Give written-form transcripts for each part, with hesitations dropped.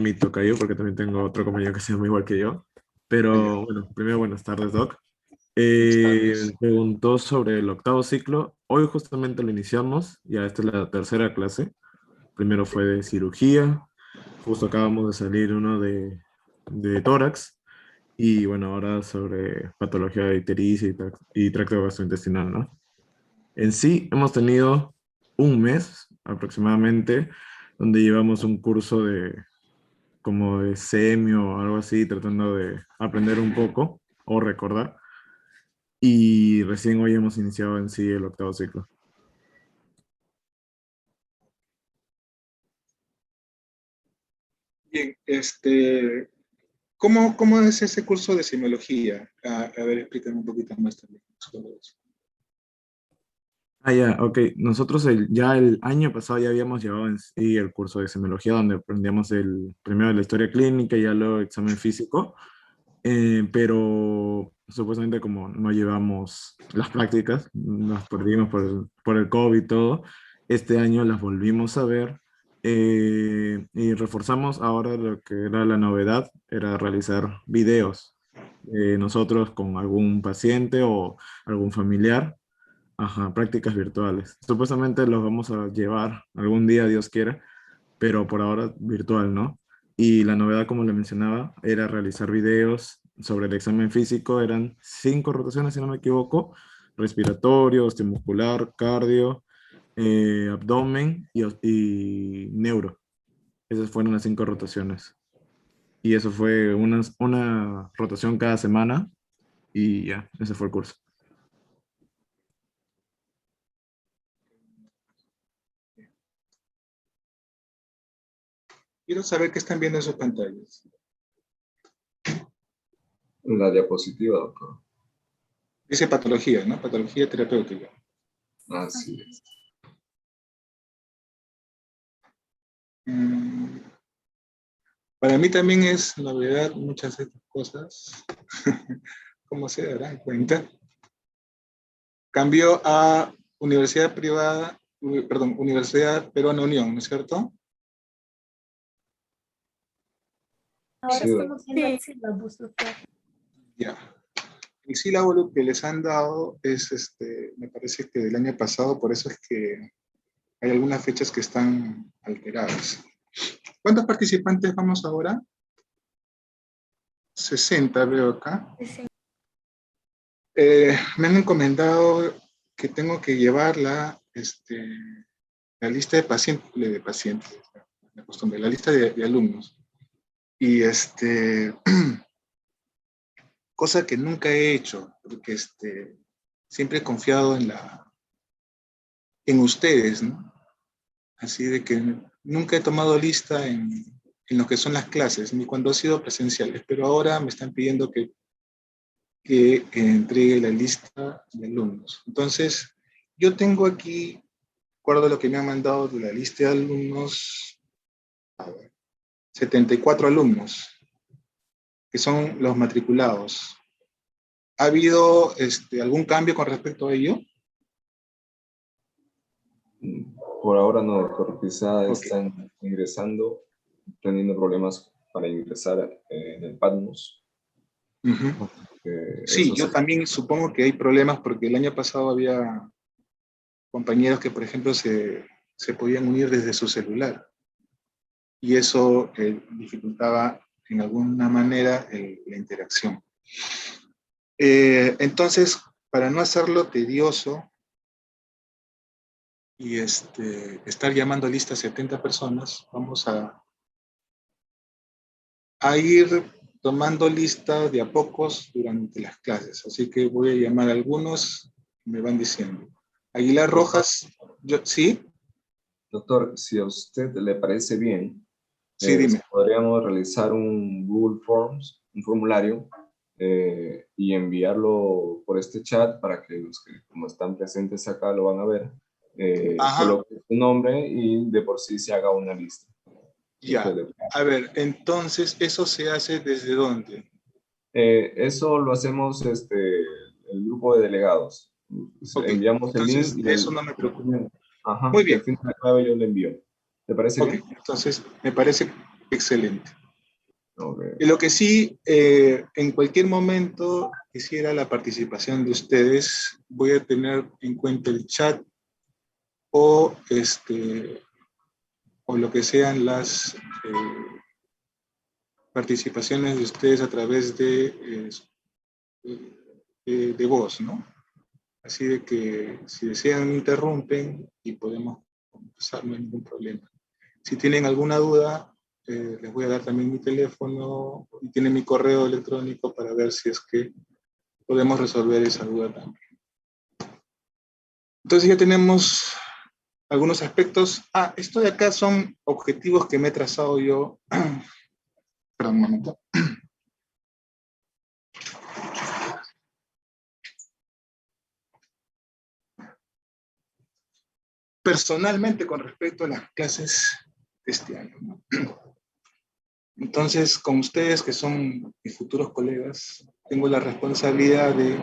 mi tocayo, porque también tengo otro compañero que se llama igual que yo. Ya, Pero bueno, primero buenas tardes, Doc. buenas tardes. Preguntó sobre el octavo ciclo. Hoy justamente lo iniciamos, ya esta es la tercera clase. Primero fue de cirugía, justo acabamos de salir uno de tórax, y bueno, ahora sobre patología de ictericia y tracto gastrointestinal, ¿no? En sí, hemos tenido un mes aproximadamente, donde llevamos un curso de como de semio o algo así, tratando de aprender un poco o recordar. Y recién hoy hemos iniciado en sí el octavo ciclo. Bien, ¿cómo es ese curso de semiología? A ver, explícame un poquito más también sobre eso. Ah, ya, ok. Nosotros ya el año pasado ya habíamos llevado en sí el curso de semiología, donde aprendíamos primero la historia clínica y ya luego examen físico. Pero supuestamente como no llevamos las prácticas, nos perdimos por el COVID y todo, este año las volvimos a ver, y reforzamos ahora lo que era la novedad, era realizar videos, nosotros con algún paciente o algún familiar, ajá, prácticas virtuales. Supuestamente los vamos a llevar algún día, Dios quiera, pero por ahora virtual, ¿no? Y la novedad, como le mencionaba, era realizar videos sobre el examen físico. Eran 5 rotaciones, si no me equivoco: respiratorio, osteomuscular, cardio, abdomen y neuro. Esas fueron las 5 rotaciones. Y eso fue una rotación cada semana, y ya, ese fue el curso. Quiero saber qué están viendo en sus pantallas. La diapositiva, doctor. Dice patología, ¿no? Patología terapéutica. Así es. Mm, Para mí también es novedad muchas de estas cosas, como se darán cuenta. Cambió a Universidad Privada, perdón, Universidad Peruana Unión, ¿no es cierto? Ahora Sí, estamos viendo el sílabus, doctor. Ya. El sílabo que les han dado es, me parece que del año pasado, por eso es que hay algunas fechas que están alteradas. ¿Cuántos participantes vamos ahora? 60 veo acá. Sí. Me han encomendado que tengo que llevar la lista de pacientes, la costumbre, la lista de alumnos. Y cosa que nunca he hecho, porque siempre he confiado en ustedes, ¿no? Así de que nunca he tomado lista en lo que son las clases, ni cuando ha sido presenciales, pero ahora me están pidiendo que entregue la lista de alumnos. Entonces, yo tengo aquí, de acuerdo a lo que me han mandado de la lista de alumnos, a ver, 74 alumnos, que son los matriculados. ¿Ha habido algún cambio con respecto a ello? por ahora no, doctor. Quizá Ok. están ingresando, teniendo problemas para ingresar en el PADMUS. Ujú. Sí, Eso yo se... también supongo que hay problemas porque el año pasado había compañeros que, por ejemplo, se podían unir desde su celular y eso dificultaba en alguna manera la interacción. Entonces, para no hacerlo tedioso y estar llamando a lista 70 personas, vamos a ir tomando lista de a pocos durante las clases. Así que voy a llamar a algunos, me van diciendo. Aguilar Rojas, ¿sí? Doctor, si a usted le parece bien, Sí, dime. podríamos realizar un Google Forms, un formulario, y enviarlo por este chat para que los que como están presentes acá lo van a ver, Ajá, coloque su nombre y de por sí se haga una lista. ya. A ver, entonces, ¿eso se hace desde dónde? Eso lo hacemos el grupo de delegados. Ok, Enviamos el link entonces y de eso no me preocupo. ajá, Muy y bien, al fin de la clave yo le envío. ¿Te parece ok, bien? entonces me parece Excelente. Okay. Y lo que sí, en cualquier momento quisiera la participación de ustedes. Voy a tener en cuenta el chat o, o lo que sean las participaciones de ustedes a través de voz, ¿no? Así de que si desean me interrumpen y podemos conversar, no hay ningún problema. Si tienen alguna duda, les voy a dar también mi teléfono y tienen mi correo electrónico para ver si es que podemos resolver esa duda también. Entonces ya tenemos algunos aspectos. Ah, esto de acá son objetivos que me he trazado yo. Perdón un momento. Personalmente con respecto a las clases de este año, ¿no? Entonces, con ustedes que son mis futuros colegas, tengo la responsabilidad de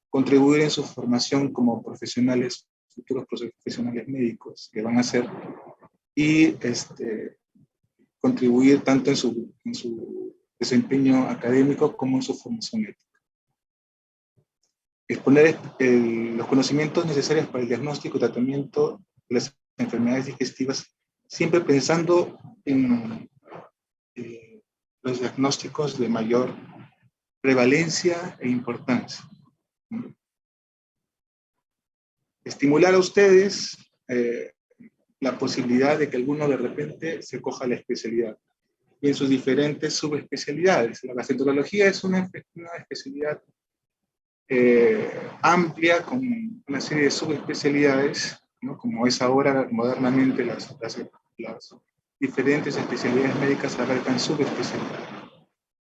contribuir en su formación como profesionales, futuros profesionales médicos que van a ser, y contribuir tanto en su desempeño académico como en su formación ética. Exponer los conocimientos necesarios para el diagnóstico y tratamiento de las enfermedades digestivas, siempre pensando en los diagnósticos de mayor prevalencia e importancia. Estimular a ustedes la posibilidad de que alguno de repente se coja la especialidad y en sus diferentes subespecialidades. La gastroenterología es una especialidad amplia con una serie de subespecialidades, ¿no? Como es ahora modernamente las diferentes especialidades médicas abarcan subespecialidades.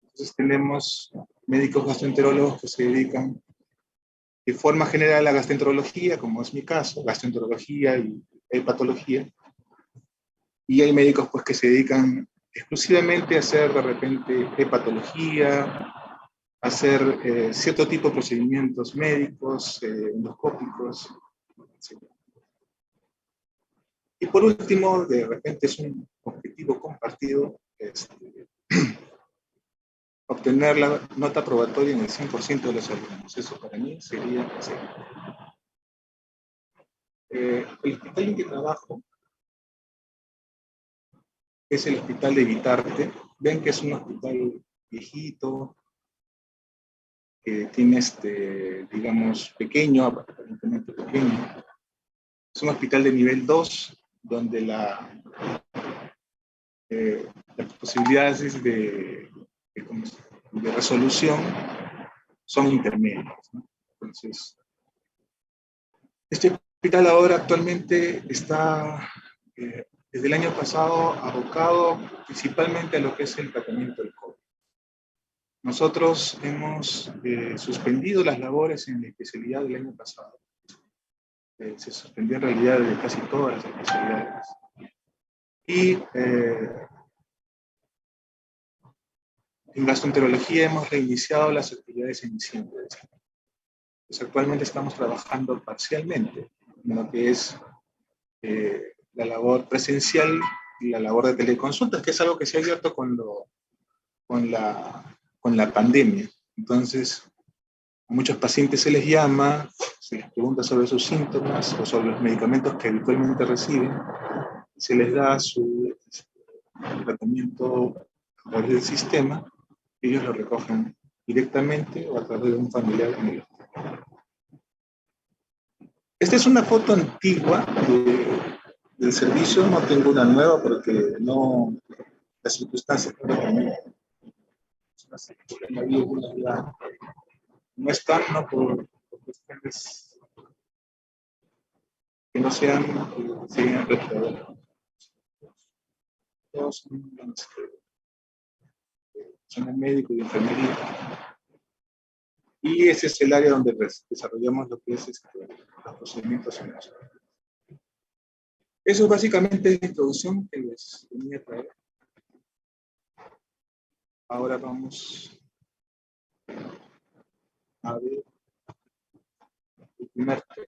Entonces tenemos médicos gastroenterólogos que se dedican de forma general a la gastroenterología, como es mi caso, gastroenterología y hepatología, y hay médicos pues que se dedican exclusivamente a hacer de repente hepatología, hacer cierto tipo de procedimientos médicos, endoscópicos, etc. Y por último, de repente es un objetivo compartido, obtener la nota probatoria en el 100% de los alumnos. Eso para mí sería excelente. El hospital en que trabajo es el hospital de Vitarte. Ven que es un hospital viejito, que tiene, digamos, pequeño, aparentemente pequeño. Es un hospital de nivel 2, donde las posibilidades de resolución son intermedias, ¿no? Entonces, este hospital ahora actualmente está, desde el año pasado, abocado principalmente a lo que es el tratamiento del COVID. Nosotros hemos suspendido las labores en la especialidad del año pasado. Se suspendió en realidad de casi todas las especialidades. Y en gastroenterología hemos reiniciado las actividades en diciembre. Pues actualmente estamos trabajando parcialmente en lo que es la labor presencial y la labor de teleconsultas, que es algo que se ha abierto con la pandemia. Entonces, a muchos pacientes se les llama, se les pregunta sobre sus síntomas o sobre los medicamentos que habitualmente reciben, y se les da su tratamiento a través del sistema. Ellos lo recogen directamente o a través de un familiar en el hospital. Esta es una foto antigua del servicio, no tengo una nueva porque no, las circunstancias no están, no por cuestiones que no sean retraídas. Todos son el médico y la enfermería. Y ese es el área donde desarrollamos lo que es los procedimientos en eso. Eso es básicamente la introducción que les venía a traer. Ahora vamos a ver el primer tema.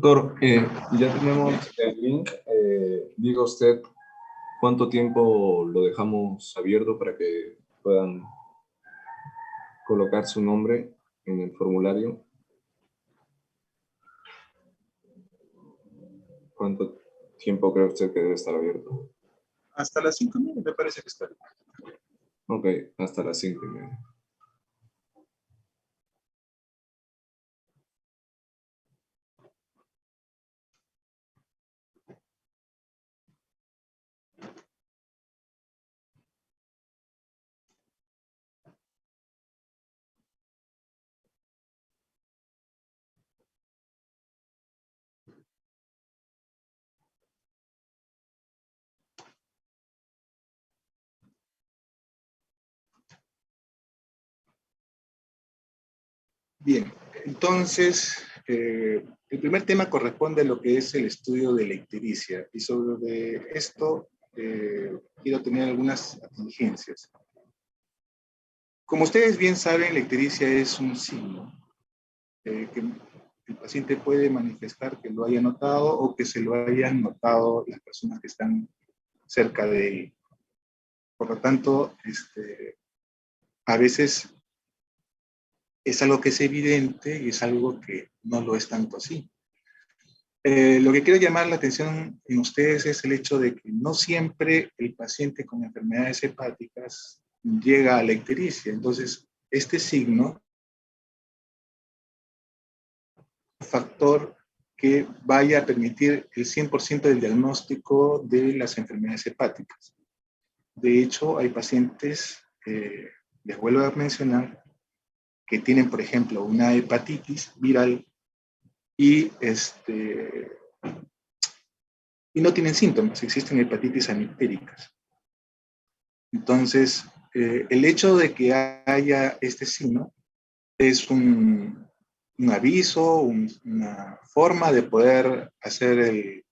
Doctor, ya tenemos el link. Diga usted cuánto tiempo lo dejamos abierto para que puedan colocar su nombre en el formulario. ¿Cuánto tiempo cree usted que debe estar abierto? Hasta las 5:30 me parece que está bien. Ok, hasta las 5:30. Bien, entonces, el primer tema corresponde a lo que es el estudio de la ictericia, y sobre esto quiero tener algunas diligencias. Como ustedes bien saben, la ictericia es un signo que el paciente puede manifestar que lo haya notado o que se lo hayan notado las personas que están cerca de él. Por lo tanto, a veces es algo que es evidente y es algo que no lo es tanto así. Lo que quiero llamar la atención en ustedes es el hecho de que no siempre el paciente con enfermedades hepáticas llega a la ictericia. Entonces, este signo es un factor que vaya a permitir el 100% del diagnóstico de las enfermedades hepáticas. De hecho, hay pacientes, les vuelvo a mencionar, que tienen, por ejemplo, una hepatitis viral y, y no tienen síntomas, existen hepatitis anictéricas. Entonces, el hecho de que haya este signo es un aviso, una forma de poder hacer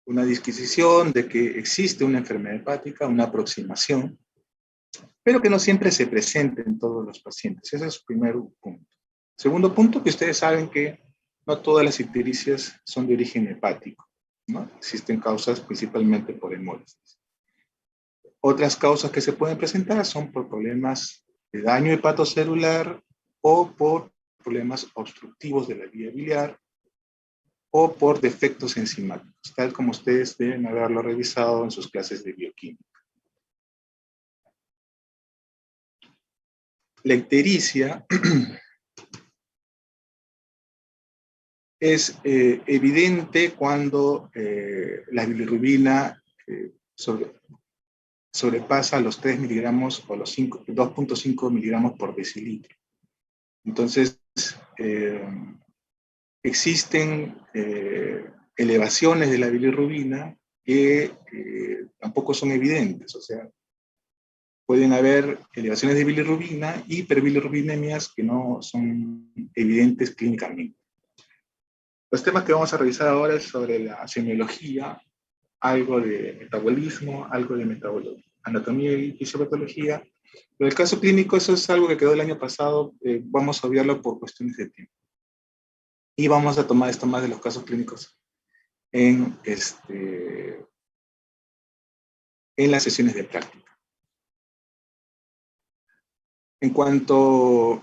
una disquisición de que existe una enfermedad hepática, una aproximación, pero que no siempre se presenta en todos los pacientes. Ese es su primer punto. Segundo punto, que ustedes saben que no todas las ictericias son de origen hepático, ¿no? Existen causas principalmente por hemólisis. Otras causas que se pueden presentar son por problemas de daño hepatocelular o por problemas obstructivos de la vía biliar o por defectos enzimáticos, tal como ustedes deben haberlo revisado en sus clases de bioquímica. La ictericia es evidente cuando la bilirrubina sobrepasa los 3 miligramos o los 2.5 miligramos por decilitro. Entonces, existen elevaciones de la bilirrubina que tampoco son evidentes, o sea, pueden haber elevaciones de bilirrubina y hiperbilirrubinemias que no son evidentes clínicamente. Los temas que vamos a revisar ahora es sobre la semiología, algo de metabolismo, algo de anatomía y fisiopatología. Pero el caso clínico, eso es algo que quedó el año pasado, vamos a obviarlo por cuestiones de tiempo. Y vamos a tomar esto más de los casos clínicos en las sesiones de práctica. En cuanto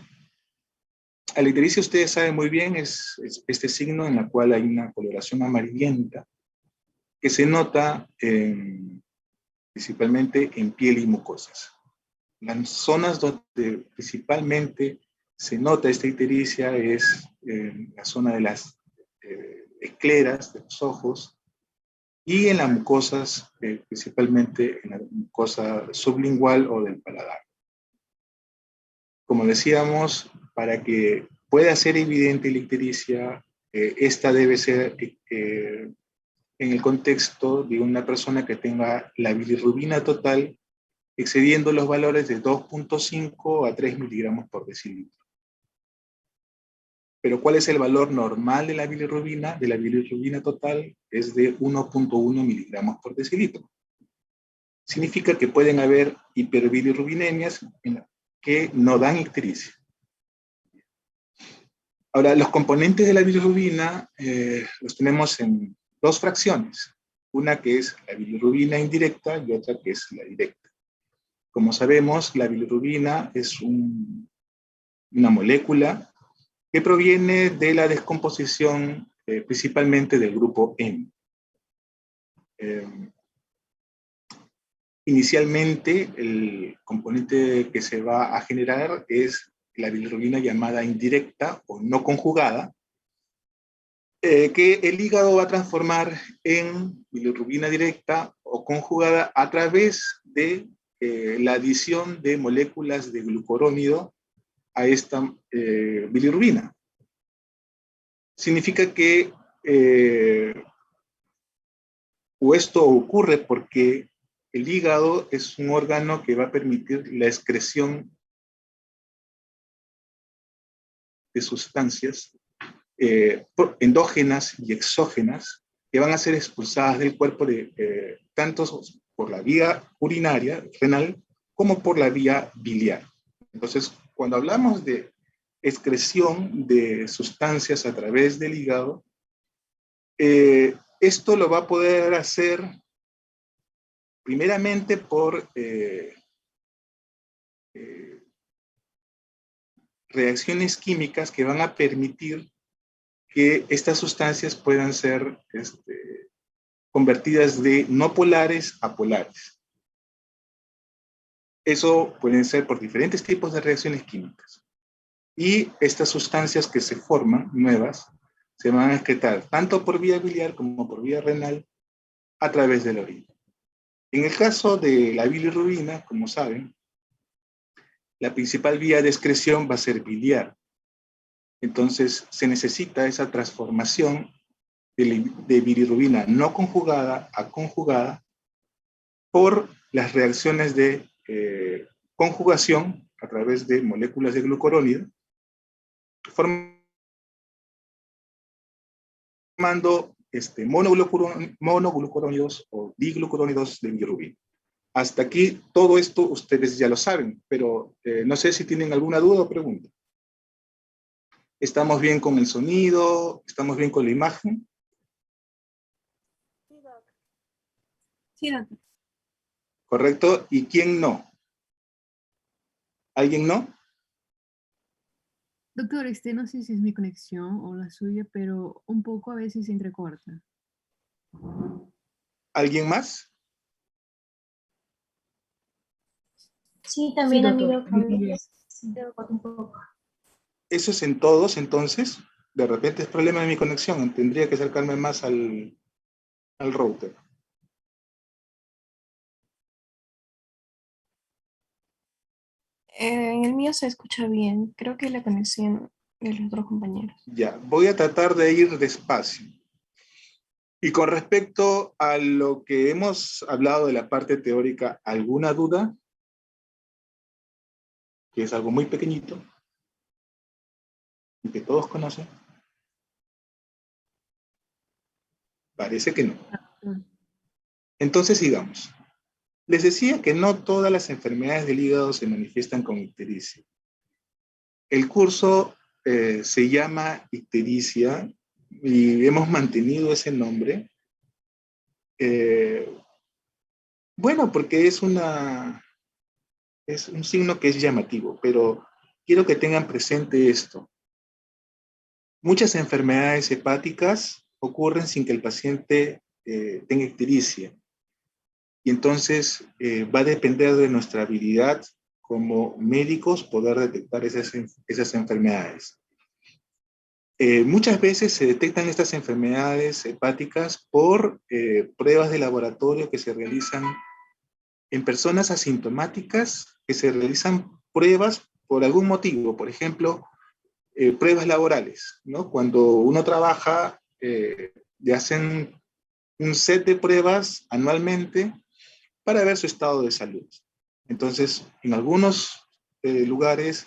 a la ictericia, ustedes saben muy bien, es este signo en el cual hay una coloración amarillenta que se nota principalmente en piel y mucosas. Las zonas donde principalmente se nota esta ictericia es la zona de las escleras de los ojos y en las mucosas, principalmente en la mucosa sublingual o del paladar. Como decíamos, para que pueda ser evidente la ictericia, esta debe ser en el contexto de una persona que tenga la bilirrubina total excediendo los valores de 2.5 a 3 miligramos por decilitro. Pero ¿cuál es el valor normal de la bilirrubina? De la bilirrubina total es de 1.1 miligramos por decilitro. Significa que pueden haber hiperbilirrubinemias que no dan ictericia. Ahora, los componentes de la bilirrubina los tenemos en dos fracciones. Una que es la bilirrubina indirecta y otra que es la directa. Como sabemos, la bilirrubina es una molécula que proviene de la descomposición principalmente del grupo M. Inicialmente, el componente que se va a generar es la bilirrubina llamada indirecta o no conjugada, que el hígado va a transformar en bilirrubina directa o conjugada a través de la adición de moléculas de glucurónido a esta bilirrubina. Significa que o esto ocurre porque el hígado es un órgano que va a permitir la excreción de sustancias endógenas y exógenas que van a ser expulsadas del cuerpo tanto por la vía urinaria, renal, como por la vía biliar. Entonces, cuando hablamos de excreción de sustancias a través del hígado, esto lo va a poder hacer primeramente por reacciones químicas que van a permitir que estas sustancias puedan ser convertidas de no polares a polares. Eso pueden ser por diferentes tipos de reacciones químicas. Y estas sustancias que se forman, nuevas, se van a excretar tanto por vía biliar como por vía renal a través de la orina. En el caso de la bilirrubina, como saben, la principal vía de excreción va a ser biliar. Entonces, se necesita esa transformación de bilirrubina no conjugada a conjugada por las reacciones de conjugación a través de moléculas de glucurónido, formando monoglucurónidos o diglucurónidos de bilirrubina. Hasta aquí, todo esto ustedes ya lo saben, pero no sé si tienen alguna duda o pregunta. ¿Estamos bien con el sonido? ¿Estamos bien con la imagen? Sí, doctor. ¿Correcto? ¿Y quién no? ¿Alguien no? Doctor, no sé si es mi conexión o la suya, pero un poco a veces se entrecorta. ¿Alguien más? Sí, también a mí, doctor. doctor. Sí, un poco. ¿Eso es en todos, entonces? De repente es problema de mi conexión. Tendría que acercarme más al router. En el mío se escucha bien. Creo que la conexión de los otros compañeros. Ya, voy a tratar de ir despacio. Y con respecto a lo que hemos hablado de la parte teórica, ¿alguna duda? Que es algo muy pequeñito y que todos conocen. Parece que no. Entonces sigamos. Les decía que no todas las enfermedades del hígado se manifiestan con ictericia. El curso se llama ictericia y hemos mantenido ese nombre. Bueno, porque es un signo que es llamativo, pero quiero que tengan presente esto. Muchas enfermedades hepáticas ocurren sin que el paciente tenga ictericia. Y entonces va a depender de nuestra habilidad como médicos poder detectar esas enfermedades. Muchas veces se detectan estas enfermedades hepáticas por pruebas de laboratorio que se realizan en personas asintomáticas, que se realizan pruebas por algún motivo, por ejemplo, pruebas laborales, ¿no? Cuando uno trabaja, le hacen un set de pruebas anualmente para ver su estado de salud. Entonces, en algunos lugares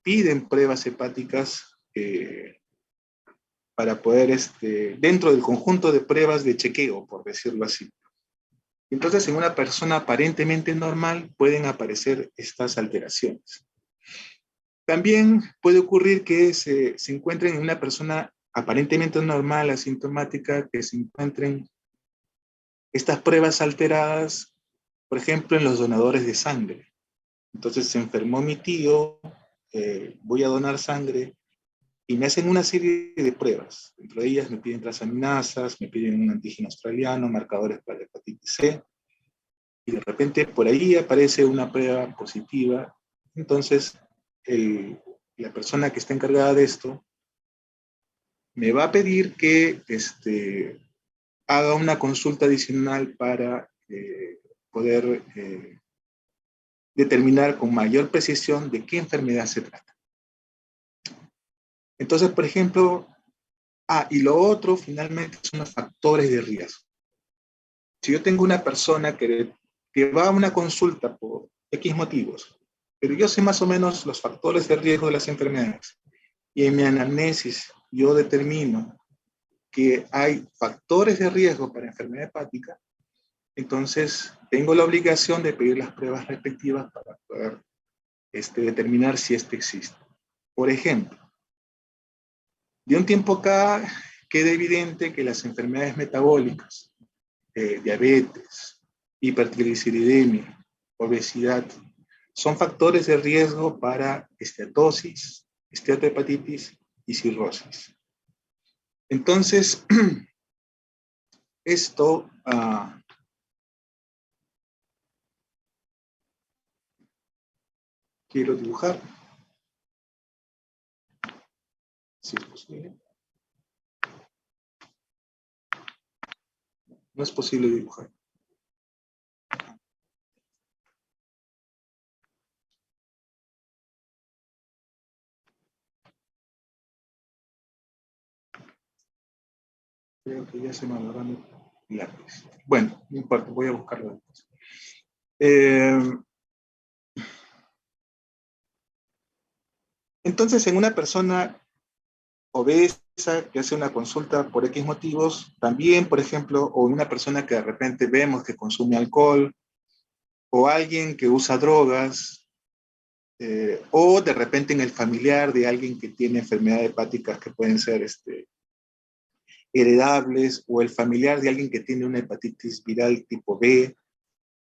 piden pruebas hepáticas para poder, dentro del conjunto de pruebas de chequeo, por decirlo así. Entonces, en una persona aparentemente normal pueden aparecer estas alteraciones. También puede ocurrir que se encuentren en una persona aparentemente normal, asintomática, que se encuentren estas pruebas alteradas, por ejemplo, en los donadores de sangre. Entonces se enfermó mi tío, voy a donar sangre, y me hacen una serie de pruebas. Dentro de ellas me piden transaminasas, me piden un antígeno australiano, marcadores para la hepatitis C, y de repente por ahí aparece una prueba positiva. Entonces, la persona que está encargada de esto me va a pedir que haga una consulta adicional para poder determinar con mayor precisión de qué enfermedad se trata. Entonces, por ejemplo, y lo otro finalmente son los factores de riesgo. Si yo tengo una persona que va a una consulta por X motivos, pero yo sé más o menos los factores de riesgo de las enfermedades, y en mi anamnesis yo determino que hay factores de riesgo para enfermedad hepática, entonces tengo la obligación de pedir las pruebas respectivas para poder determinar si existe. Por ejemplo, de un tiempo acá queda evidente que las enfermedades metabólicas, diabetes, hipertrigliceridemia, obesidad, son factores de riesgo para esteatosis, esteatohepatitis y cirrosis. Entonces, esto quiero dibujar, si es posible. No es posible dibujar. Creo que ya se me agarraron el lápiz. Bueno, no importa, voy a buscarlo después. Entonces, en una persona obesa que hace una consulta por X motivos, también, por ejemplo, o una persona que de repente vemos que consume alcohol, o alguien que usa drogas, o de repente en el familiar de alguien que tiene enfermedades hepáticas que pueden ser heredables, o el familiar de alguien que tiene una hepatitis viral tipo B.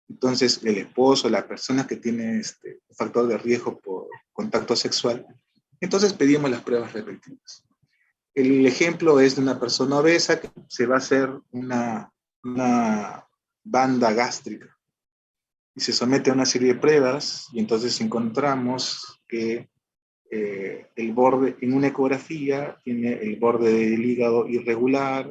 Entonces, el esposo, la persona que tiene un factor de riesgo por contacto sexual, entonces pedimos las pruebas respectivas. El ejemplo es de una persona obesa que se va a hacer una banda gástrica y se somete a una serie de pruebas, y entonces encontramos que el borde, en una ecografía, tiene el borde del hígado irregular,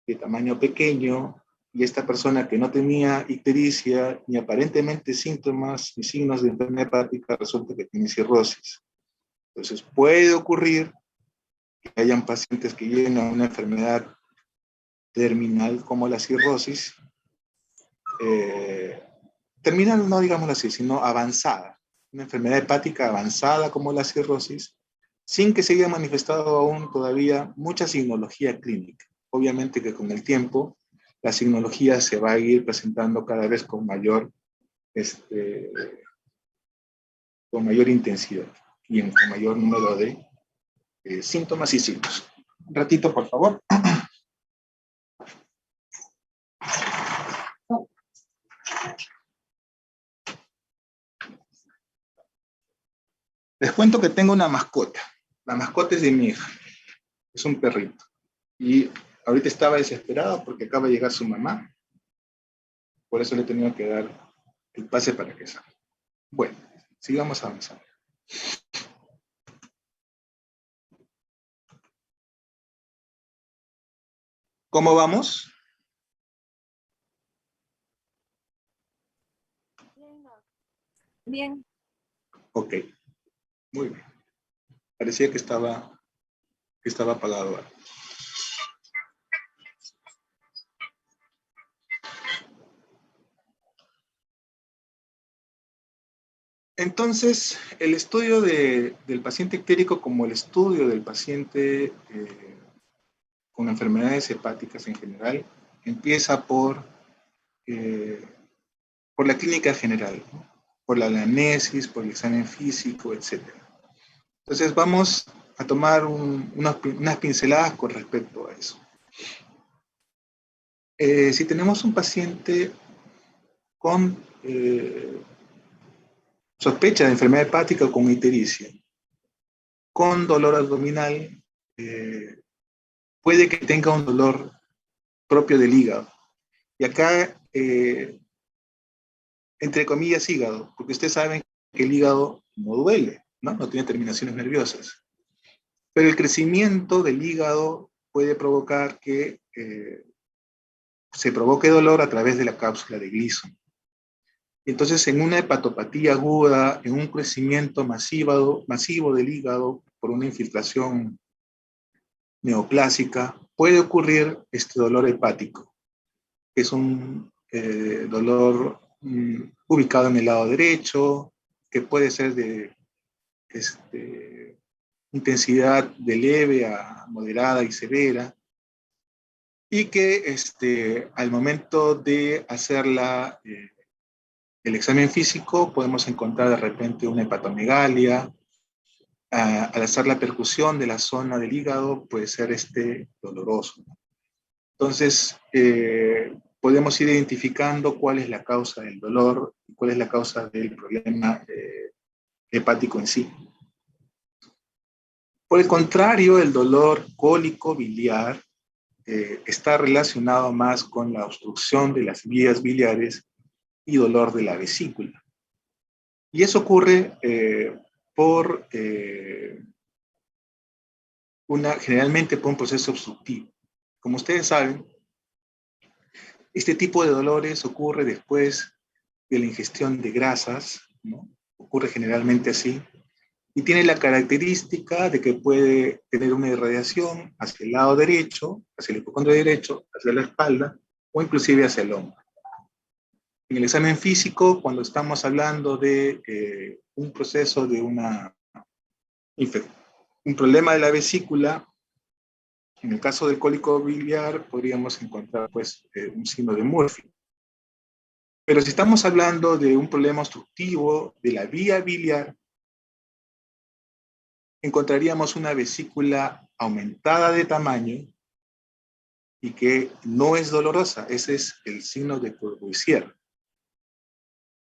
de tamaño pequeño, y esta persona que no tenía ictericia, ni aparentemente síntomas ni signos de enfermedad hepática, resulta que tiene cirrosis. Entonces puede ocurrir que hayan pacientes que lleguen a una enfermedad terminal como la cirrosis, terminal no digámoslo así, sino avanzada, una enfermedad hepática avanzada como la cirrosis, sin que se haya manifestado aún todavía mucha signología clínica. Obviamente que con el tiempo la signología se va a ir presentando cada vez con mayor intensidad y con mayor número de síntomas y signos. Un ratito, por favor. Les cuento que tengo una mascota. La mascota es de mi hija. Es un perrito. Y ahorita estaba desesperado porque acaba de llegar su mamá. Por eso le he tenido que dar el pase para que salga. Bueno, sigamos avanzando. ¿Cómo vamos? Bien. Ok, muy bien. Parecía que estaba apagado. Entonces, el estudio del paciente ictérico como el estudio del paciente con enfermedades hepáticas en general empieza por la clínica general, ¿no? Por la anamnesis, por el examen físico, etc. Entonces vamos a tomar unas pinceladas con respecto a eso. Si tenemos un paciente con sospecha de enfermedad hepática o con ictericia, con dolor abdominal, puede que tenga un dolor propio del hígado. Y acá, entre comillas, hígado, porque ustedes saben que el hígado no duele, ¿no? No tiene terminaciones nerviosas. Pero el crecimiento del hígado puede provocar que se provoque dolor a través de la cápsula de Gleason. Entonces, en una hepatopatía aguda, en un crecimiento masivo del hígado por una infiltración neoplásica, puede ocurrir este dolor hepático, que es un dolor ubicado en el lado derecho, que puede ser de intensidad de leve a moderada y severa, y que al momento de hacer el examen físico podemos encontrar de repente una hepatomegalia. Al hacer la percusión de la zona del hígado puede ser doloroso. Entonces, podemos ir identificando cuál es la causa del dolor y cuál es la causa del problema hepático en sí. Por el contrario, el dolor cólico biliar está relacionado más con la obstrucción de las vías biliares y dolor de la vesícula. Y eso ocurre generalmente por un proceso obstructivo. Como ustedes saben, este tipo de dolores ocurre después de la ingestión de grasas, ¿no? Ocurre generalmente así, y tiene la característica de que puede tener una irradiación hacia el lado derecho, hacia el hipocondrio derecho, hacia la espalda, o inclusive hacia el hombro. En el examen físico, cuando estamos hablando de un proceso de un problema de la vesícula, en el caso del cólico biliar podríamos encontrar un signo de Murphy. Pero si estamos hablando de un problema obstructivo de la vía biliar, encontraríamos una vesícula aumentada de tamaño y que no es dolorosa. Ese es el signo de Courvoisier.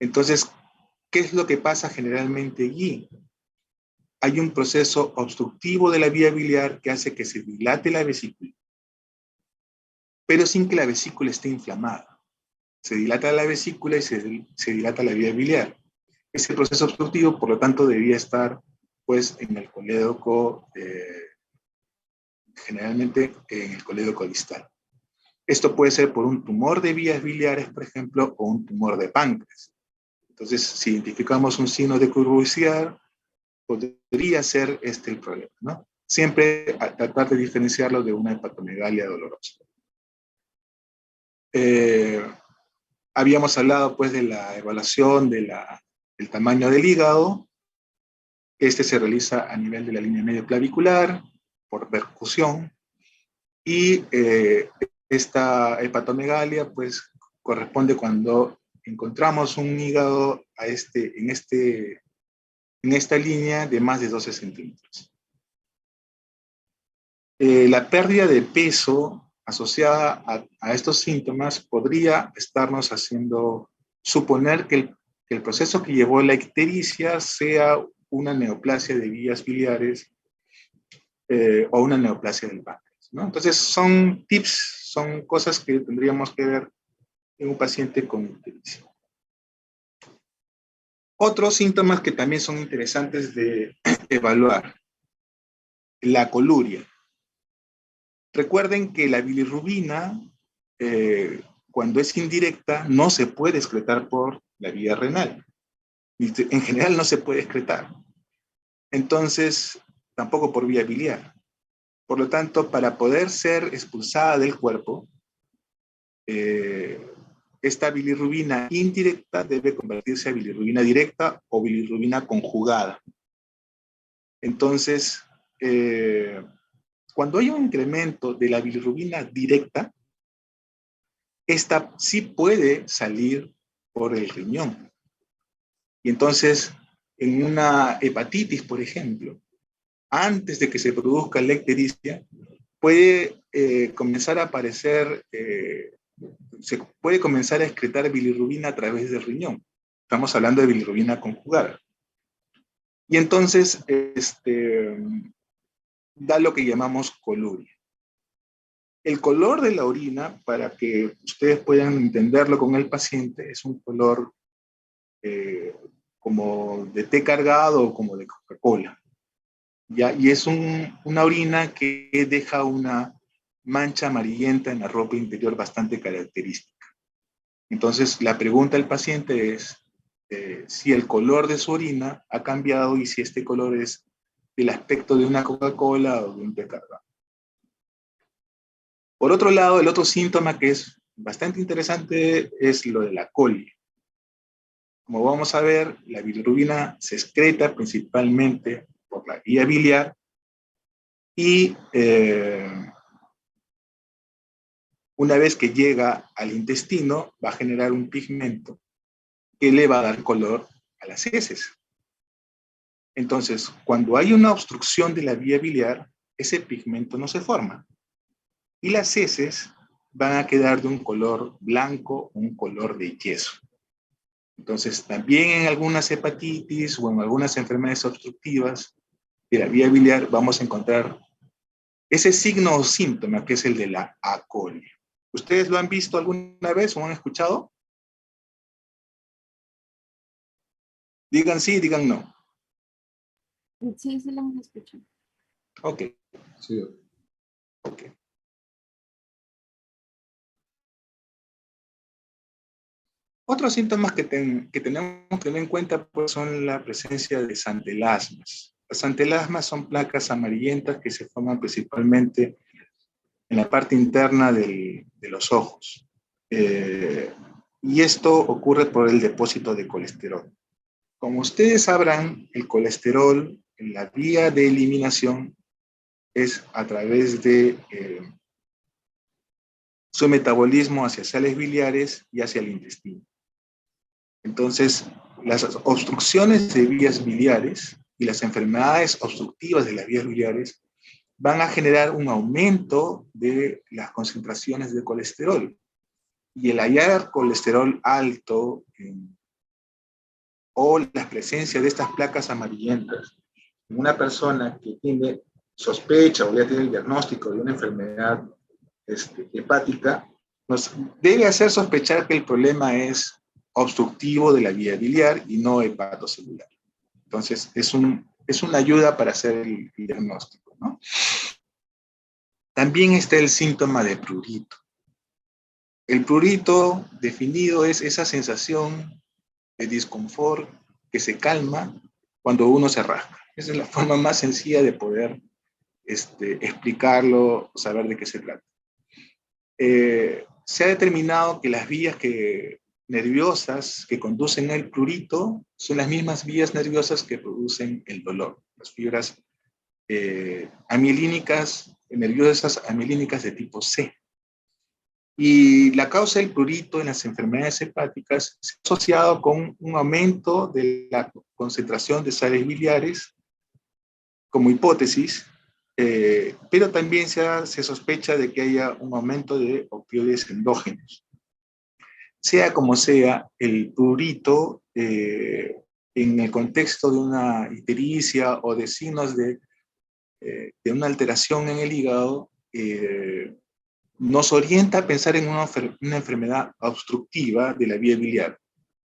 Entonces, ¿qué es lo que pasa generalmente allí? Hay un proceso obstructivo de la vía biliar que hace que se dilate la vesícula, pero sin que la vesícula esté inflamada. Se dilata la vesícula y se dilata la vía biliar. Ese proceso obstructivo, por lo tanto, debería estar en el colédoco, generalmente en el colédoco distal. Esto puede ser por un tumor de vías biliares, por ejemplo, o un tumor de páncreas. Entonces, si identificamos un signo de Courvoisier, podría ser el problema, ¿no? Siempre a tratar de diferenciarlo de una hepatomegalia dolorosa. Habíamos hablado de la evaluación del tamaño del hígado. Se realiza a nivel de la línea medio clavicular, por percusión, y esta hepatomegalia corresponde cuando encontramos un hígado en esta línea de más de 12 centímetros. La pérdida de peso asociada a estos síntomas podría estarnos haciendo suponer que el proceso que llevó a la ictericia sea una neoplasia de vías biliares o una neoplasia del páncreas, ¿no? Entonces son tips, son cosas que tendríamos que ver en un paciente con ictericia. Otros síntomas que también son interesantes de evaluar: la coluria. Recuerden que la bilirrubina, cuando es indirecta, no se puede excretar por la vía renal. En general no se puede excretar. Entonces, tampoco por vía biliar. Por lo tanto, para poder ser expulsada del cuerpo, esta bilirrubina indirecta debe convertirse a bilirrubina directa o bilirrubina conjugada. Entonces, cuando hay un incremento de la bilirrubina directa, esta sí puede salir por el riñón. Y entonces, en una hepatitis, por ejemplo, antes de que se produzca la ictericia, puede comenzar a aparecer, se puede comenzar a excretar bilirrubina a través del riñón. Estamos hablando de bilirrubina conjugada. Y entonces da lo que llamamos coluria. El color de la orina, para que ustedes puedan entenderlo con el paciente, es un color como de té cargado o como de Coca-Cola. ¿Ya? Y es una orina que deja una mancha amarillenta en la ropa interior bastante característica. Entonces, la pregunta del paciente es si el color de su orina ha cambiado y si este color es del aspecto de una Coca-Cola o de un té cargado. Por otro lado, el otro síntoma que es bastante interesante es lo de la colia. Como vamos a ver, la bilirrubina se excreta principalmente por la vía biliar y una vez que llega al intestino va a generar un pigmento que le va a dar color a las heces. Entonces, cuando hay una obstrucción de la vía biliar, ese pigmento no se forma y las heces van a quedar de un color blanco o un color de yeso. Entonces, también en algunas hepatitis o en algunas enfermedades obstructivas de la vía biliar vamos a encontrar ese signo o síntoma que es el de la acolia. ¿Ustedes lo han visto alguna vez o han escuchado? Digan sí, digan no. Sí, sí lo hemos escuchado. Ok. Sí. Ok. Otros síntomas que tenemos que tener en cuenta pues, son la presencia de santelasmas. Las santelasmas son placas amarillentas que se forman principalmente en la parte interna de los ojos. Y esto ocurre por el depósito de colesterol. Como ustedes sabrán, el colesterol en la vía de eliminación es a través de su metabolismo hacia sales biliares y hacia el intestino. Entonces, las obstrucciones de vías biliares y las enfermedades obstructivas de las vías biliares van a generar un aumento de las concentraciones de colesterol. Y el hallar colesterol alto o la presencia de estas placas amarillentas en una persona que tiene sospecha o ya tiene el diagnóstico de una enfermedad hepática, nos debe hacer sospechar que el problema es obstructivo de la vía biliar y no hepatocelular. Entonces, es una ayuda para hacer el diagnóstico, ¿no? También está el síntoma de prurito. El prurito definido es esa sensación de disconfort que se calma cuando uno se rasca. Esa es la forma más sencilla de poder explicarlo, saber de qué se trata. Se ha determinado que las vías nerviosas que conducen al prurito son las mismas vías nerviosas que producen el dolor. Las fibras amilínicas, nerviosas amilínicas de tipo C. Y la causa del prurito en las enfermedades hepáticas se ha asociado con un aumento de la concentración de sales biliares como hipótesis, pero también se sospecha de que haya un aumento de opioides endógenos. Sea como sea, el prurito, en el contexto de una ictericia o de signos de una alteración en el hígado, nos orienta a pensar en una enfermedad obstructiva de la vía biliar.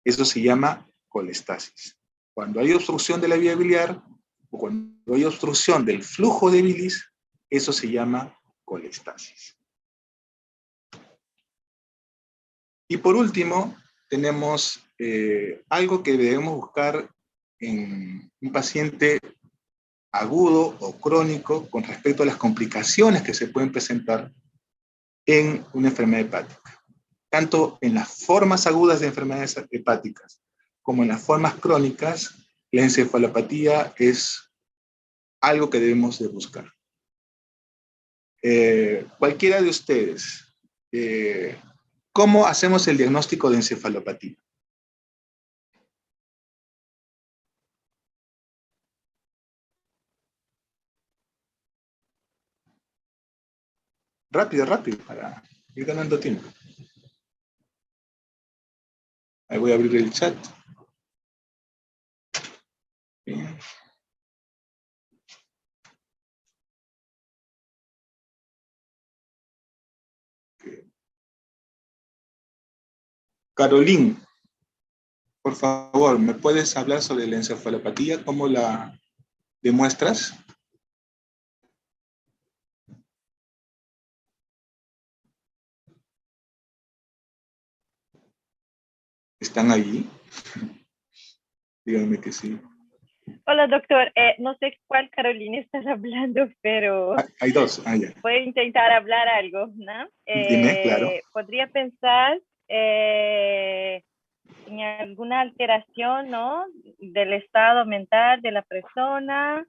Eso se llama colestasis. Cuando hay obstrucción de la vía biliar o cuando hay obstrucción del flujo de bilis, eso se llama colestasis. Y por último, tenemos algo que debemos buscar en un paciente agudo o crónico con respecto a las complicaciones que se pueden presentar en una enfermedad hepática. Tanto en las formas agudas de enfermedades hepáticas como en las formas crónicas, la encefalopatía es algo que debemos de buscar. Cualquiera de ustedes, ¿cómo hacemos el diagnóstico de encefalopatía? Rápido, rápido, para ir ganando tiempo. Ahí voy a abrir el chat. Bien. Caroline, por favor, ¿me puedes hablar sobre la encefalopatía? ¿Cómo la demuestras? ¿Están allí? Díganme que sí. Hola, doctor. No sé cuál Carolina estás hablando, pero Hay dos. Ya. voy a intentar hablar algo, ¿no? Dime, claro. Podría pensar en alguna alteración, ¿no? Del estado mental de la persona,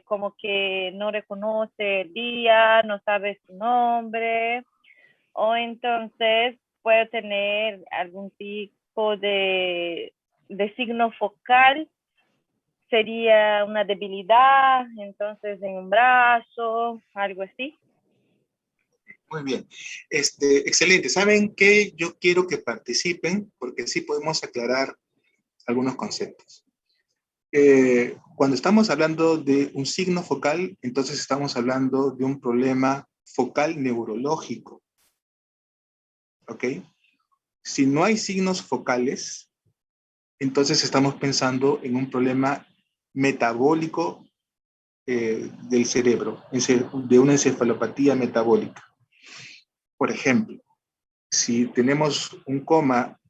como que no reconoce el día, no sabe su nombre, o entonces puede tener algún tipo de signo focal. Sería una debilidad, entonces en un brazo, algo así. Muy bien. Excelente. ¿Saben qué? Yo quiero que participen porque sí podemos aclarar algunos conceptos. Cuando estamos hablando de un signo focal, entonces estamos hablando de un problema focal neurológico. ¿Ok? Si no hay signos focales, entonces estamos pensando en un problema metabólico del cerebro, de una encefalopatía metabólica. Por ejemplo, si tenemos un coma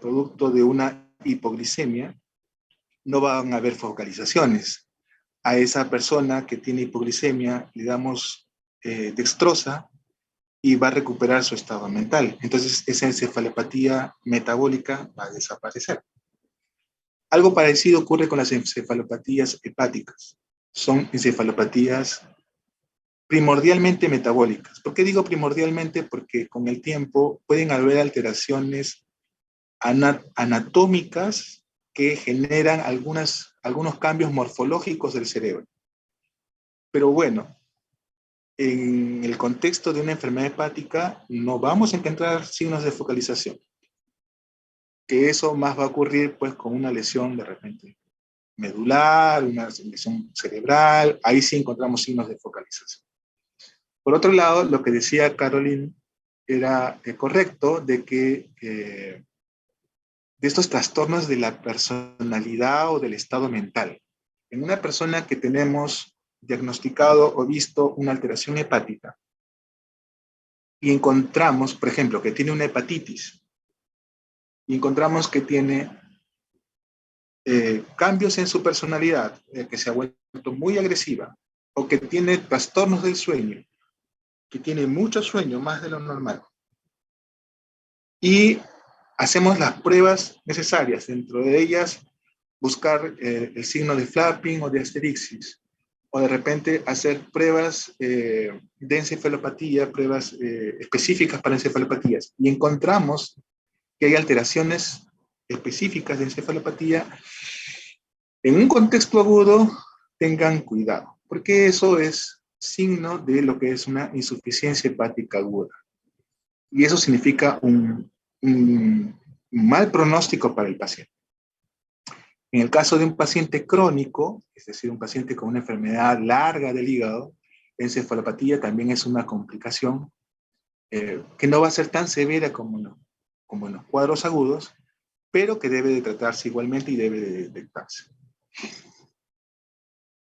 producto de una hipoglicemia, no van a haber focalizaciones. A esa persona que tiene hipoglicemia le damos dextrosa y va a recuperar su estado mental. Entonces, esa encefalopatía metabólica va a desaparecer. Algo parecido ocurre con las encefalopatías hepáticas. Son encefalopatías primordialmente metabólicas. ¿Por qué digo primordialmente? Porque con el tiempo pueden haber alteraciones anatómicas que generan algunos cambios morfológicos del cerebro. Pero bueno, en el contexto de una enfermedad hepática no vamos a encontrar signos de focalización. Que eso más va a ocurrir pues con una lesión de repente medular, una lesión cerebral, ahí sí encontramos signos de focalización. Por otro lado, lo que decía Caroline era correcto, de que de estos trastornos de la personalidad o del estado mental. En una persona que tenemos diagnosticado o visto una alteración hepática y encontramos, por ejemplo, que tiene una hepatitis y encontramos que tiene cambios en su personalidad, que se ha vuelto muy agresiva o que tiene trastornos del sueño, que tiene mucho sueño, más de lo normal, y hacemos las pruebas necesarias, dentro de ellas buscar el signo de flapping o de asterixis, o de repente hacer pruebas de encefalopatía, pruebas específicas para encefalopatías, y encontramos que hay alteraciones específicas de encefalopatía. En un contexto agudo, tengan cuidado, porque eso es signo de lo que es una insuficiencia hepática aguda. Y eso significa un mal pronóstico para el paciente. En el caso de un paciente crónico, es decir, un paciente con una enfermedad larga del hígado, la encefalopatía también es una complicación que no va a ser tan severa como en los cuadros agudos, pero que debe de tratarse igualmente y debe de detectarse.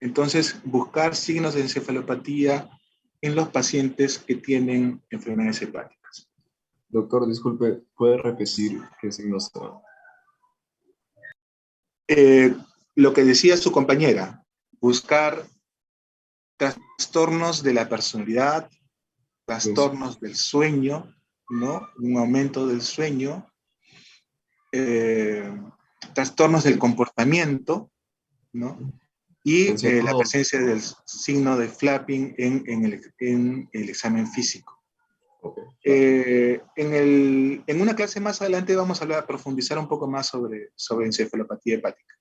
Entonces, buscar signos de encefalopatía en los pacientes que tienen enfermedades hepáticas. Doctor, disculpe, ¿puede repetir qué signos son? Lo que decía su compañera, buscar trastornos de la personalidad, trastornos del sueño, ¿no? Un aumento del sueño, trastornos del comportamiento, ¿no? Y la presencia del signo de flapping en el examen físico. Okay. En una clase más adelante vamos a profundizar un poco más sobre encefalopatía hepática.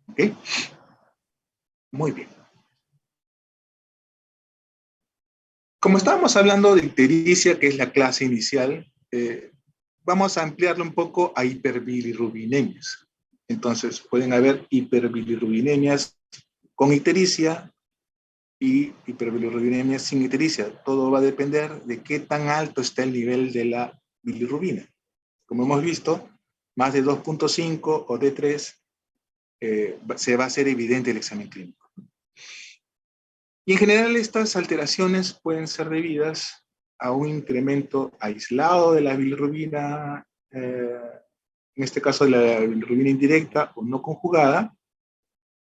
¿Ok? Muy bien. Como estábamos hablando de ictericia, que es la clase inicial, vamos a ampliarlo un poco a hiperbilirrubinemias. Entonces, pueden haber hiperbilirrubinemias con ictericia y hiperbilirrubinemia sin ictericia. Todo va a depender de qué tan alto está el nivel de la bilirrubina. Como hemos visto, más de 2.5 o de 3 se va a hacer evidente el examen clínico. Y en general estas alteraciones pueden ser debidas a un incremento aislado de la bilirrubina, en este caso de la bilirrubina indirecta o no conjugada,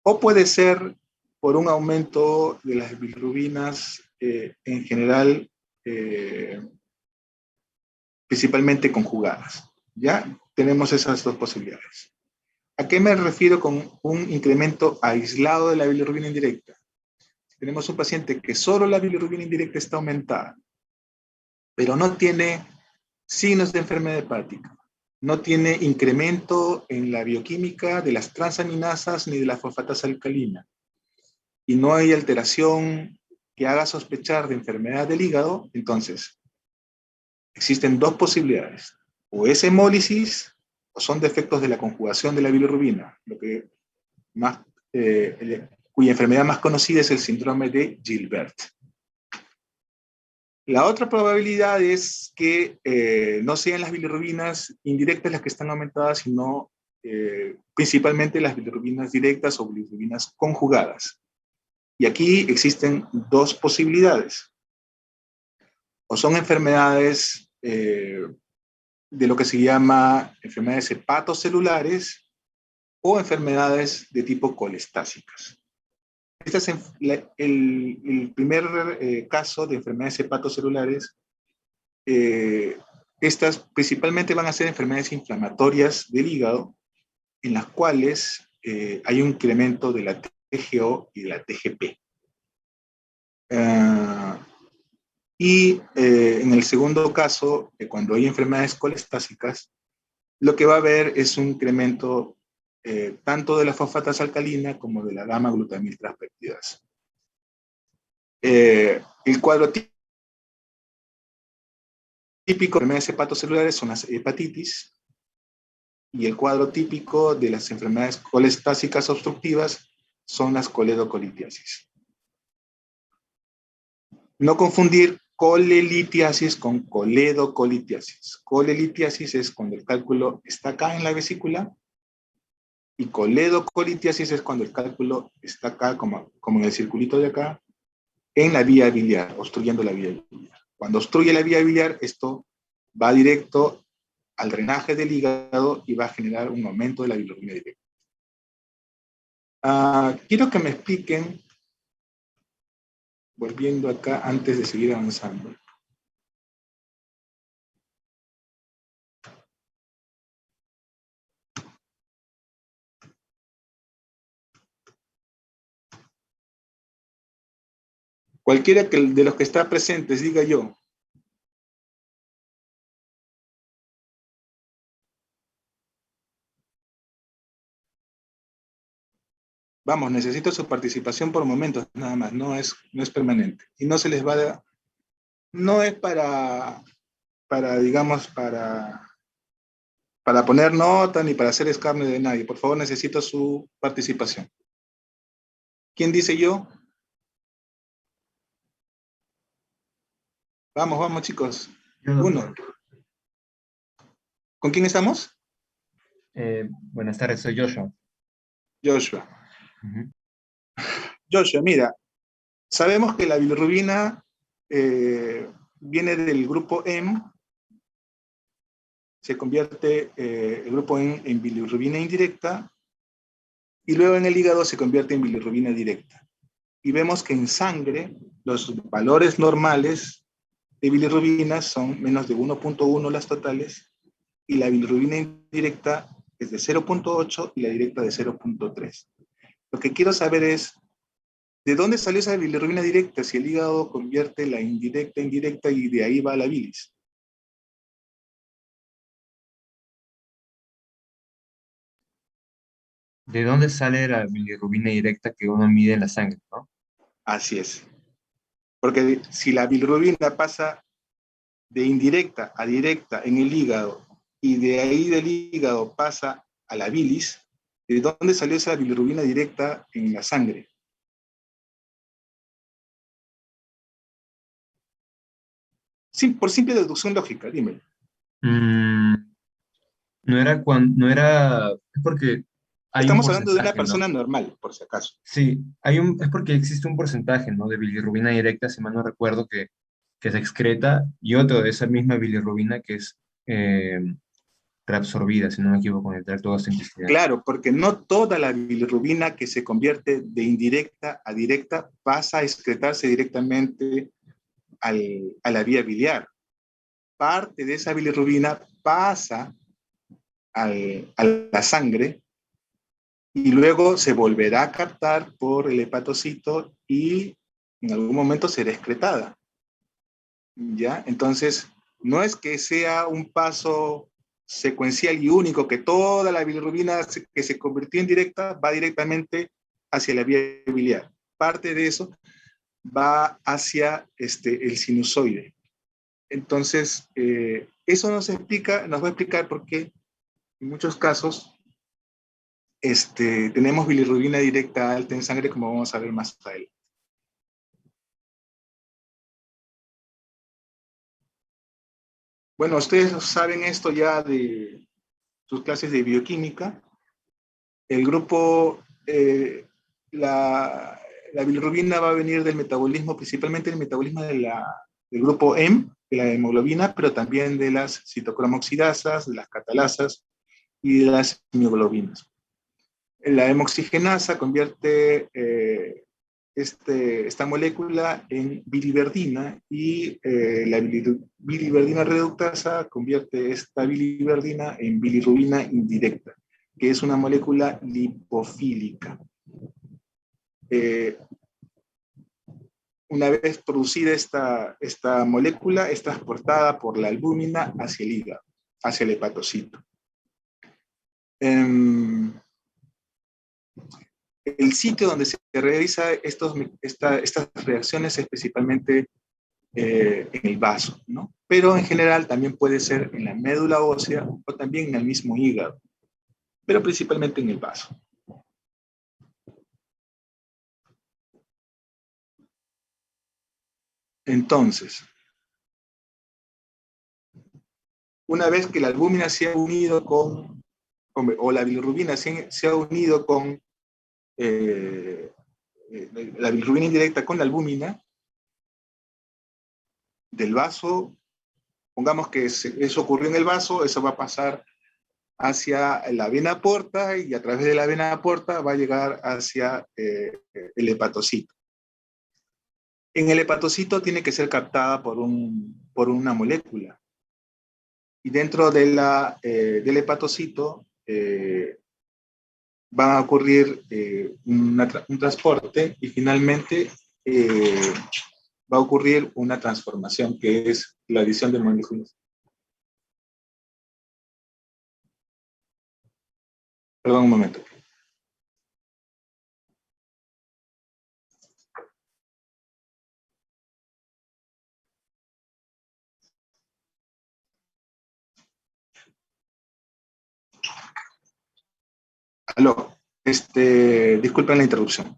o puede ser por un aumento de las bilirrubinas en general, principalmente conjugadas. ¿Ya? Tenemos esas dos posibilidades. ¿A qué me refiero con un incremento aislado de la bilirrubina indirecta? Tenemos un paciente que solo la bilirrubina indirecta está aumentada, pero no tiene signos de enfermedad hepática, no tiene incremento en la bioquímica de las transaminasas ni de la fosfatasa alcalina, y no hay alteración que haga sospechar de enfermedad del hígado, entonces existen dos posibilidades: o es hemólisis o son defectos de la conjugación de la bilirrubina, lo que más, cuya enfermedad más conocida es el síndrome de Gilbert. La otra probabilidad es que no sean las bilirrubinas indirectas las que están aumentadas, sino principalmente las bilirrubinas directas o bilirrubinas conjugadas. Y aquí existen dos posibilidades. O son enfermedades de lo que se llama enfermedades hepatocelulares o enfermedades de tipo colestásicas. Este es el primer caso de enfermedades hepatocelulares. Estas principalmente van a ser enfermedades inflamatorias del hígado, en las cuales hay un incremento de la TGO y de la TGP. Y en el segundo caso, cuando hay enfermedades colestásicas, lo que va a haber es un incremento tanto de la fosfatasa alcalina como de la gamma-glutamil transpeptidasa. El cuadro típico de enfermedades hepatocelulares son las hepatitis, y el cuadro típico de las enfermedades colestásicas obstructivas son las coledocolitiasis. No confundir colelitiasis con coledocolitiasis. Colelitiasis es cuando el cálculo está acá en la vesícula, y coledocolitiasis es cuando el cálculo está acá, como en el circulito de acá, en la vía biliar, obstruyendo la vía biliar. Cuando obstruye la vía biliar, esto va directo al drenaje del hígado y va a generar un aumento de la bilirrubina directa. Quiero que me expliquen, volviendo acá antes de seguir avanzando. Cualquiera de los que está presentes diga yo. Vamos, necesito su participación por momentos nada más, no es permanente. Y no se les va a... No es digamos, para poner nota ni para hacer escarnio de nadie. Por favor, necesito su participación. ¿Quién dice yo? Vamos, vamos, chicos. Uno. ¿Con quién estamos? Buenas tardes, soy Joshua. Joshua. Joshua, mira, sabemos que la bilirrubina viene del grupo M, se convierte el grupo M en bilirrubina indirecta, y luego en el hígado se convierte en bilirrubina directa. Y vemos que en sangre los valores normales de bilirrubina son menos de 1.1 las totales, y la bilirrubina indirecta es de 0.8 y la directa de 0.3. Lo que quiero saber es, ¿de dónde salió esa bilirrubina directa si el hígado convierte la indirecta en directa y de ahí va la bilis? ¿De dónde sale la bilirrubina directa que uno mide en la sangre, no? Así es. Porque si la bilirrubina pasa de indirecta a directa en el hígado y de ahí del hígado pasa a la bilis, ¿de dónde salió esa bilirrubina directa en la sangre? Por simple deducción lógica, dime. Mm, es porque hay un Estamos hablando de una porcentaje, ¿no? persona normal, por si acaso. Sí, es porque existe un porcentaje, ¿no? De bilirrubina directa, si mal no recuerdo, que se excreta, y otro de esa misma bilirrubina que es eh, reabsorbida, si no me equivoco, en el tracto gastrointestinal. Claro, porque no toda la bilirrubina que se convierte de indirecta a directa pasa a excretarse directamente a la vía biliar. Parte de esa bilirrubina pasa a la sangre y luego se volverá a captar por el hepatocito y en algún momento será excretada. ¿Ya? Entonces, no es que sea un paso secuencial y único, que toda la bilirrubina que se convirtió en directa va directamente hacia la vía biliar. Parte de eso va hacia el sinusoide. Entonces, eso nos va a explicar por qué en muchos casos tenemos bilirrubina directa alta en sangre, como vamos a ver más adelante. Bueno, ustedes saben esto ya de sus clases de bioquímica. El grupo, la bilirrubina va a venir del metabolismo, principalmente del metabolismo del grupo M, de la hemoglobina, pero también de las citocromoxidasas, de las catalasas y de las mioglobinas. La hemoxigenasa convierte esta molécula en biliverdina y la biliverdina reductasa convierte esta biliverdina en bilirrubina indirecta, que es una molécula lipofílica. Una vez producida esta molécula, es transportada por la albúmina hacia el hígado, hacia el hepatocito. El sitio donde se realiza estas reacciones es principalmente en el vaso, ¿no? Pero en general también puede ser en la médula ósea o también en el mismo hígado, pero principalmente en el vaso. Entonces, una vez que la albúmina se ha unido o la bilirrubina se ha unido con la bilirrubina indirecta con la albúmina del vaso, pongamos que eso ocurrió en el vaso, eso va a pasar hacia la vena porta y a través de la vena porta va a llegar hacia el hepatocito. En el hepatocito tiene que ser captada por una molécula. Y dentro de del hepatocito va a ocurrir un transporte y finalmente va a ocurrir una transformación que es la adición de moléculas. Perdón un momento. Aló, disculpen la interrupción.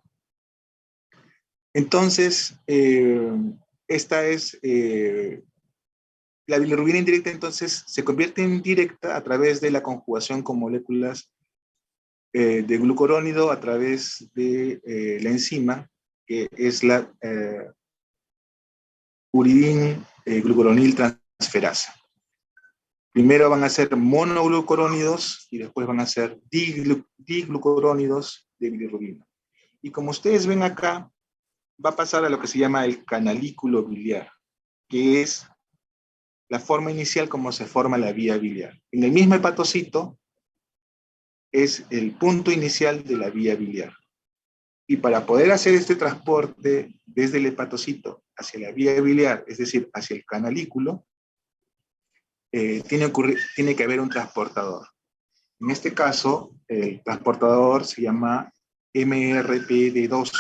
Entonces, esta es la bilirrubina indirecta, entonces se convierte en directa a través de la conjugación con moléculas de glucurónido a través de la enzima, que es la uridin glucuronil transferasa. Primero van a ser monoglucurónidos y después van a ser diglucurónidos de bilirrubina. Y como ustedes ven acá, va a pasar a lo que se llama el canalículo biliar, que es la forma inicial como se forma la vía biliar. En el mismo hepatocito es el punto inicial de la vía biliar. Y para poder hacer este transporte desde el hepatocito hacia la vía biliar, es decir, hacia el canalículo, tiene que haber un transportador. En este caso, el transportador se llama MRPD2,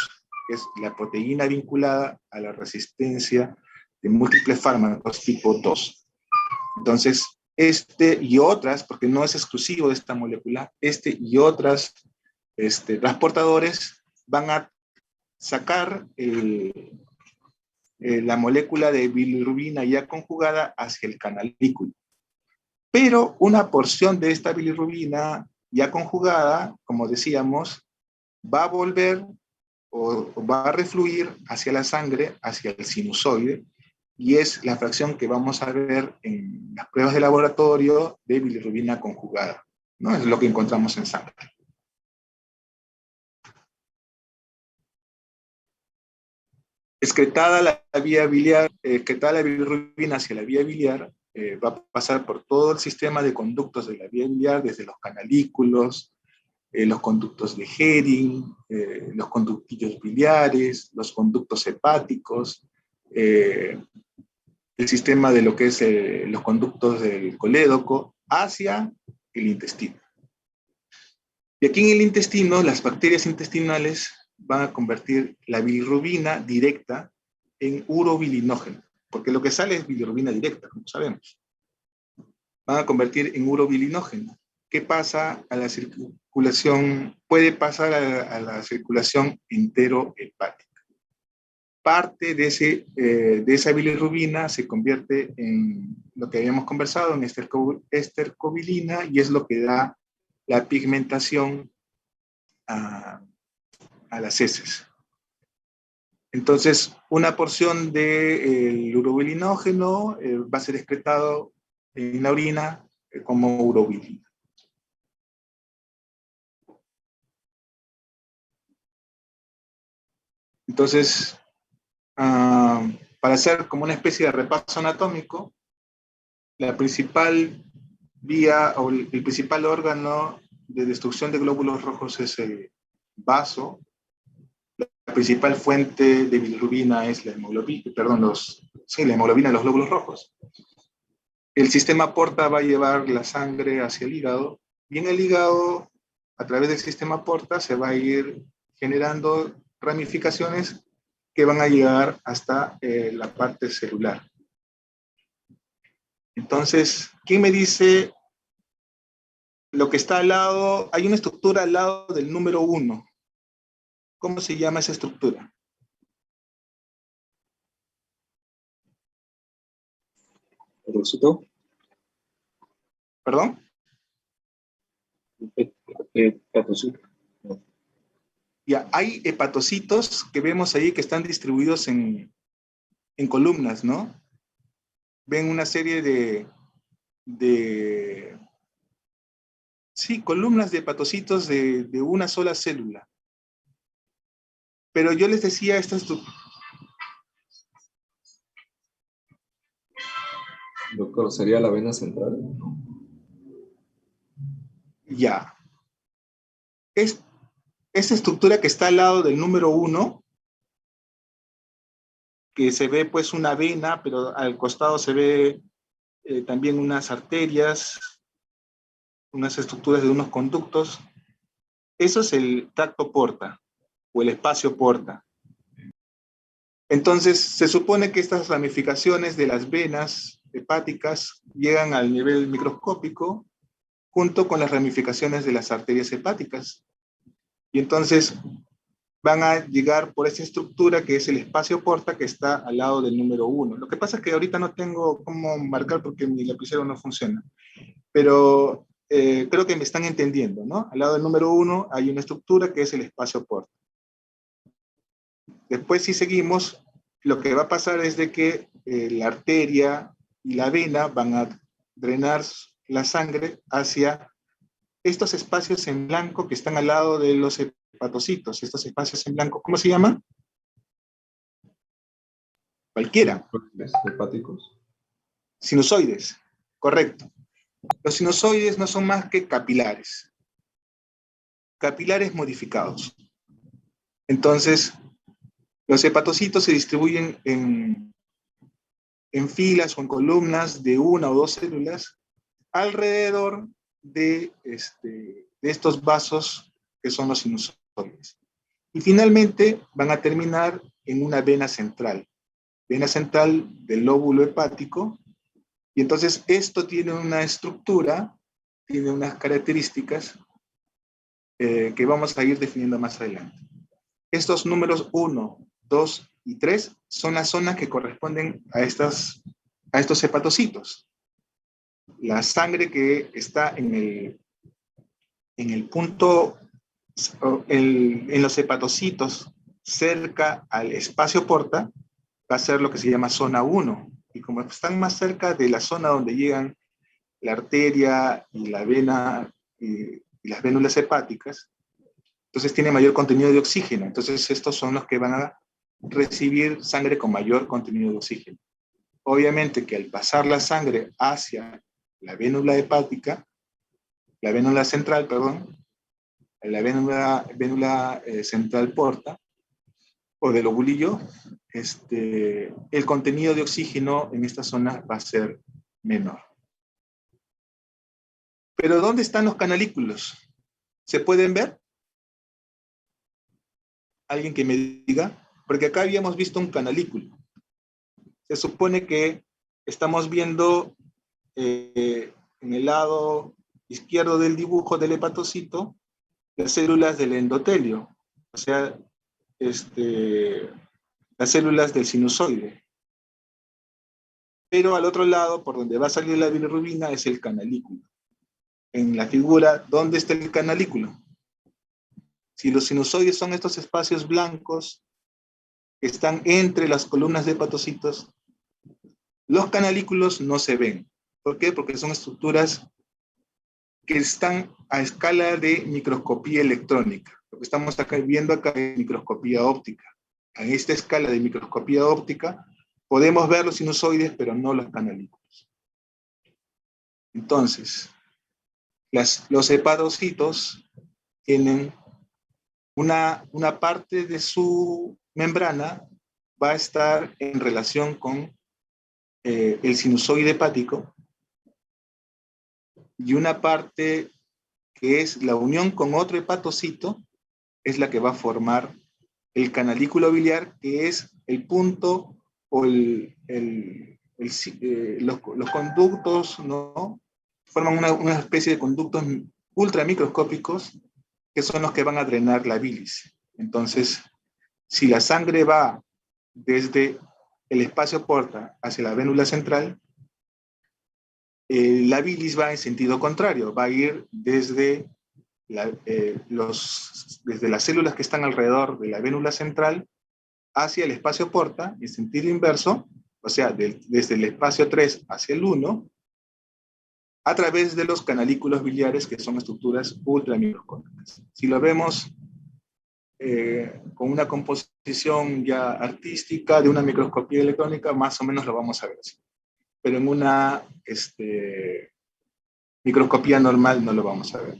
que es la proteína vinculada a la resistencia de múltiples fármacos tipo 2. Entonces, este y otras, porque no es exclusivo de esta molécula, este y otras transportadores van a sacar la molécula de bilirrubina ya conjugada hacia el canalículo. Pero una porción de esta bilirrubina ya conjugada, como decíamos, va a volver o va a refluir hacia la sangre, hacia el sinusoide, y es la fracción que vamos a ver en las pruebas de laboratorio de bilirrubina conjugada, ¿no? Es lo que encontramos en sangre. Excretada la vía biliar, excretada la bilirrubina hacia la vía biliar, va a pasar por todo el sistema de conductos de la vía biliar, desde los canalículos, los conductos de Hering, los conductillos biliares, los conductos hepáticos, el sistema de lo que es los conductos del colédoco hacia el intestino. Y aquí en el intestino, las bacterias intestinales van a convertir la bilirrubina directa en urobilinógeno, porque lo que sale es bilirrubina directa, como sabemos. Van a convertir en urobilinógeno. ¿Qué pasa a la circulación? Puede pasar a la circulación enterohepática. Parte de esa bilirrubina se convierte en lo que habíamos conversado, en estercobilina, y es lo que da la pigmentación a las heces. Entonces, una porción del urobilinógeno va a ser excretado en la orina como urobilina. Entonces, para hacer como una especie de repaso anatómico, la principal vía o el principal órgano de destrucción de glóbulos rojos es el vaso. La principal fuente de bilirrubina es la hemoglobina, la hemoglobina de los glóbulos rojos. El sistema porta va a llevar la sangre hacia el hígado, y en el hígado, a través del sistema porta, se va a ir generando ramificaciones que van a llegar hasta la parte celular. Entonces, ¿quién me dice lo que está al lado? Hay una estructura al lado del número 1. ¿Cómo se llama esa estructura? ¿Hepatocito? ¿Perdón? Hepatocito. Ya, hay hepatocitos que vemos ahí que están distribuidos en columnas, ¿no? Ven una serie sí, columnas de hepatocitos de una sola célula. Pero yo les decía, esta estructura. Doctor, ¿sería la vena central? Ya. Esta estructura que está al lado del número 1, que se ve pues una vena, pero al costado se ve también unas arterias, unas estructuras de unos conductos. Eso es el tracto porta, o el espacio porta. Entonces, se supone que estas ramificaciones de las venas hepáticas llegan al nivel microscópico junto con las ramificaciones de las arterias hepáticas. Y entonces van a llegar por esa estructura que es el espacio porta, que está al lado del número 1. Lo que pasa es que ahorita no tengo cómo marcar porque mi lapicero no funciona. Pero creo que me están entendiendo, ¿no? Al lado del número 1 hay una estructura que es el espacio porta. Después, si seguimos, lo que va a pasar es de que la arteria y la vena van a drenar la sangre hacia estos espacios en blanco que están al lado de los hepatocitos. Estos espacios en blanco, ¿cómo se llaman? Cualquiera. Hepáticos. Sinusoides, correcto. Los sinusoides no son más que capilares. Capilares modificados. Entonces, los hepatocitos se distribuyen en filas o en columnas de una o dos células alrededor de estos vasos que son los sinusoides. Y finalmente van a terminar en una vena central del lóbulo hepático. Y entonces esto tiene una estructura, tiene unas características que vamos a ir definiendo más adelante. Estos números 1, 2 y 3 son las zonas que corresponden a estos hepatocitos. La sangre que está en el punto, en los hepatocitos cerca al espacio porta, va a ser lo que se llama zona 1. Y como están más cerca de la zona donde llegan la arteria y la vena y las vénulas hepáticas, entonces tiene mayor contenido de oxígeno. Entonces estos son los que van a recibir sangre con mayor contenido de oxígeno. Obviamente que al pasar la sangre hacia la vénula hepática, la vénula central, perdón, la vénula central porta, o del lobulillo, el contenido de oxígeno en esta zona va a ser menor. Pero ¿dónde están los canalículos? ¿Se pueden ver? ¿Alguien que me diga? Porque acá habíamos visto un canalículo. Se supone que estamos viendo en el lado izquierdo del dibujo del hepatocito las células del endotelio, o sea, las células del sinusoide. Pero al otro lado, por donde va a salir la bilirrubina, es el canalículo. En la figura, ¿dónde está el canalículo? Si los sinusoides son estos espacios blancos que están entre las columnas de hepatocitos, los canalículos no se ven. ¿Por qué? Porque son estructuras que están a escala de microscopía electrónica. Lo que estamos viendo acá es microscopía óptica. A esta escala de microscopía óptica podemos ver los sinusoides, pero no los canalículos. Entonces, los hepatocitos tienen una parte de su membrana va a estar en relación con el sinusoide hepático, y una parte que es la unión con otro hepatocito es la que va a formar el canalículo biliar, que es el punto o los conductos, ¿no? Forman una especie de conductos ultramicroscópicos que son los que van a drenar la bilis. Entonces, si la sangre va desde el espacio porta hacia la vénula central, la bilis va en sentido contrario, va a ir desde las células que están alrededor de la vénula central hacia el espacio porta, en sentido inverso, o sea, desde el espacio 3 hacia el 1, a través de los canalículos biliares, que son estructuras ultramicroscópicas. Si lo vemos con una composición ya artística de una microscopía electrónica, más o menos lo vamos a ver así. Pero en una microscopía normal no lo vamos a ver.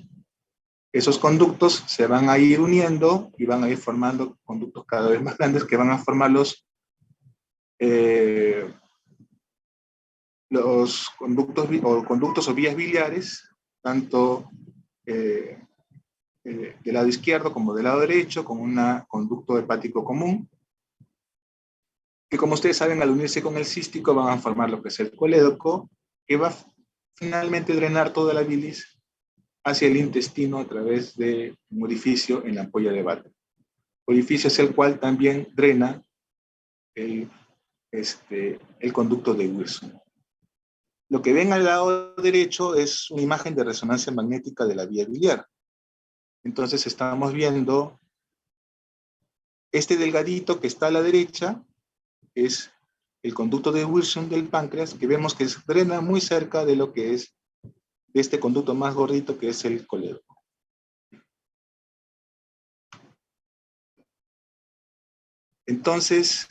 Esos conductos se van a ir uniendo y van a ir formando conductos cada vez más grandes que van a formar los conductos o vías biliares, tanto del lado izquierdo como del lado derecho, con un conducto hepático común, que como ustedes saben, al unirse con el cístico van a formar lo que es el colédoco, que va finalmente a drenar toda la bilis hacia el intestino a través de un orificio en la ampolla de Vater. Orificio hacia el cual también drena el conducto de Wilson. Lo que ven al lado derecho es una imagen de resonancia magnética de la vía biliar. Entonces estamos viendo este delgadito que está a la derecha, es el conducto de Wilson del páncreas, que vemos que drena muy cerca de lo que es de este conducto más gordito, que es el colédoco. Entonces,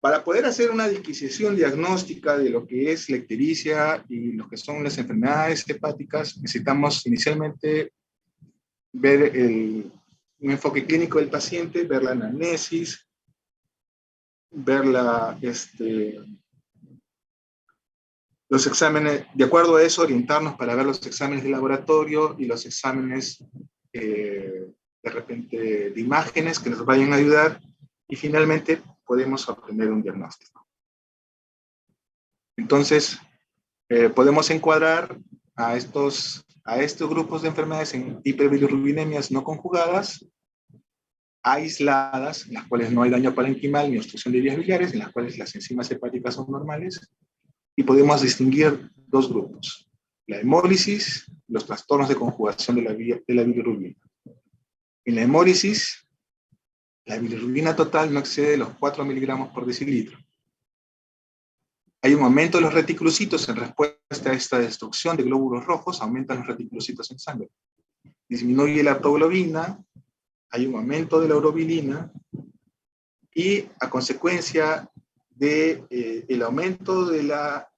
para poder hacer una disquisición diagnóstica de lo que es la ictericia y lo que son las enfermedades hepáticas, necesitamos inicialmente ver un enfoque clínico del paciente, ver la anamnesis, ver los exámenes, de acuerdo a eso, orientarnos para ver los exámenes de laboratorio y los exámenes de repente de imágenes que nos vayan a ayudar y finalmente podemos obtener un diagnóstico. Entonces, podemos encuadrar a estos grupos de enfermedades en hiperbilirrubinemias no conjugadas, aisladas, en las cuales no hay daño parenquimal ni obstrucción de vías biliares, en las cuales las enzimas hepáticas son normales, y podemos distinguir dos grupos: la hemólisis, los trastornos de conjugación de la bilirrubina. En la hemólisis, la bilirrubina total no excede los 4 miligramos por decilitro. Hay un aumento de los reticulocitos en respuesta a esta destrucción de glóbulos rojos, aumentan los reticulocitos en sangre. Disminuye la aptoglobina, hay un aumento de la urobilina, y a consecuencia de el aumento de la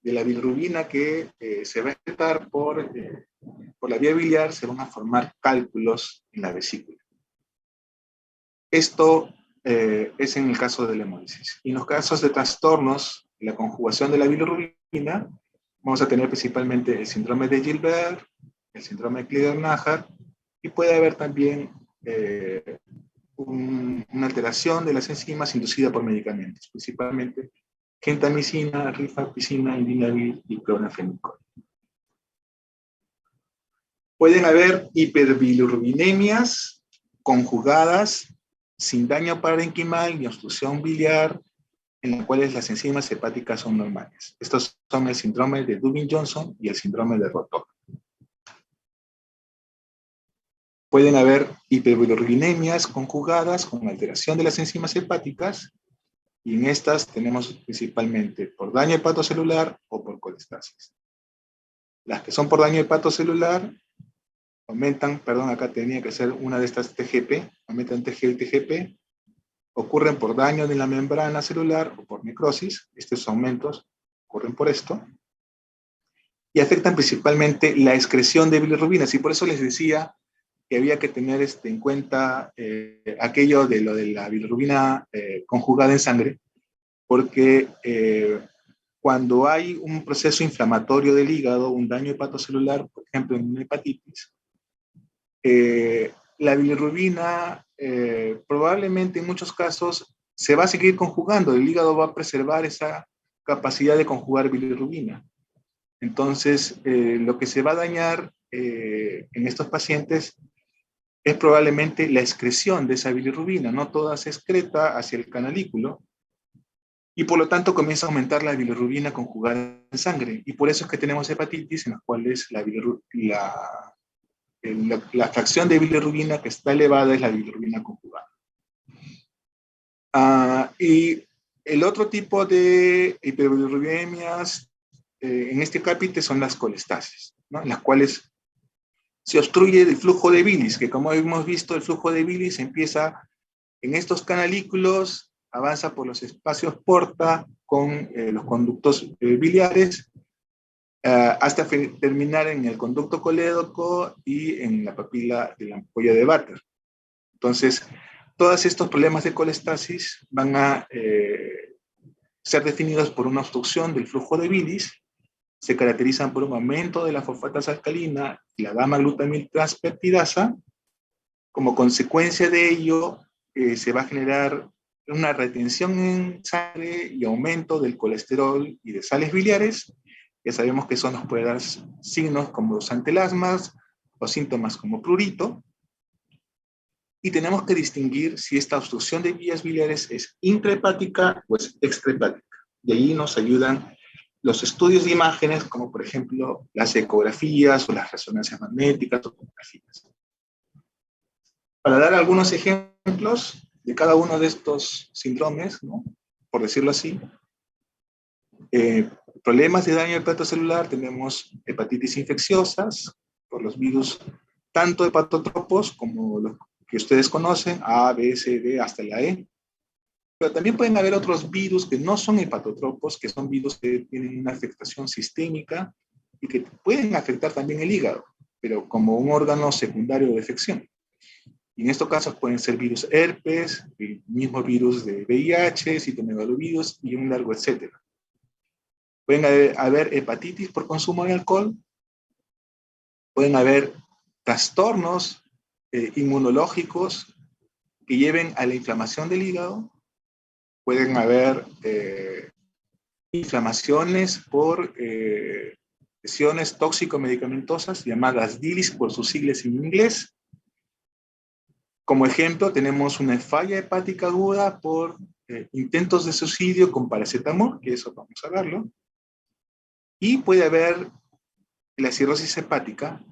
bilirrubina que se va a excretar por la vía biliar, se van a formar cálculos en la vesícula. Esto es en el caso de la hemólisis. Y en los casos de trastornos de la conjugación de la bilirrubina, vamos a tener principalmente el síndrome de Gilbert, el síndrome de Klinger-Najar, y puede haber también una alteración de las enzimas inducida por medicamentos, principalmente gentamicina, rifampicina, indinavir y clonafenicol. Pueden haber hiperbilirrubinemias conjugadas sin daño parenquimal ni obstrucción biliar, en las cuales las enzimas hepáticas son normales. Estos son el síndrome de Dubin-Johnson y el síndrome de Rotor. Pueden haber hiperbilirrubinemias conjugadas con alteración de las enzimas hepáticas, y en estas tenemos principalmente por daño hepatocelular o por colestasis. Las que son por daño hepatocelular aumentan, perdón, acá tenía que ser una de estas TGP, aumentan TG y TGP, ocurren por daño de la membrana celular o por necrosis. Estos aumentos ocurren por esto, y afectan principalmente la excreción de bilirrubinas, y por eso les decía que había que tener en cuenta aquello de lo de la bilirrubina conjugada en sangre, porque cuando hay un proceso inflamatorio del hígado, un daño hepatocelular, por ejemplo en una hepatitis, la bilirrubina probablemente en muchos casos se va a seguir conjugando, el hígado va a preservar esa capacidad de conjugar bilirrubina. Entonces, lo que se va a dañar en estos pacientes es probablemente la excreción de esa bilirrubina, no toda se excreta hacia el canalículo, y por lo tanto comienza a aumentar la bilirrubina conjugada en sangre, y por eso es que tenemos hepatitis en las cuales la fracción de bilirrubina que está elevada es la bilirrubina conjugada. Y el otro tipo de hiperbilirrubinemias en este capítulo son las colestasis, ¿no? En las cuales se obstruye el flujo de bilis, que como hemos visto, el flujo de bilis empieza en estos canalículos, avanza por los espacios porta con los conductos biliares, hasta terminar en el conducto colédoco y en la papila de la ampolla de Vater. Entonces, todos estos problemas de colestasis van a ser definidos por una obstrucción del flujo de bilis, se caracterizan por un aumento de la fosfatasa alcalina y la gamma-glutamil transpeptidasa. Como consecuencia de ello, se va a generar una retención en sangre y aumento del colesterol y de sales biliares. Ya sabemos que eso nos puede dar signos como los antelasmas o síntomas como prurito. Y tenemos que distinguir si esta obstrucción de vías biliares es intrahepática o es extrahepática. De ahí nos ayudan los estudios de imágenes, como por ejemplo las ecografías o las resonancias magnéticas o tomografías. Para dar algunos ejemplos de cada uno de estos síndromes, ¿no?, por decirlo así, problemas de daño hepatocelular, tenemos hepatitis infecciosas por los virus, tanto hepatotropos como los que ustedes conocen, A, B, C, D, hasta la E. Pero también pueden haber otros virus que no son hepatotropos, que son virus que tienen una afectación sistémica y que pueden afectar también el hígado, pero como un órgano secundario de afección. Y en estos casos pueden ser virus herpes, el mismo virus de VIH, citomegalovirus y un largo etcétera. Pueden haber hepatitis por consumo de alcohol, pueden haber trastornos inmunológicos que lleven a la inflamación del hígado. Pueden haber inflamaciones por lesiones tóxico-medicamentosas, llamadas DILIs por sus siglas en inglés. Como ejemplo, tenemos una falla hepática aguda por intentos de suicidio con paracetamol, que eso vamos a verlo. Y puede haber la cirrosis hepática,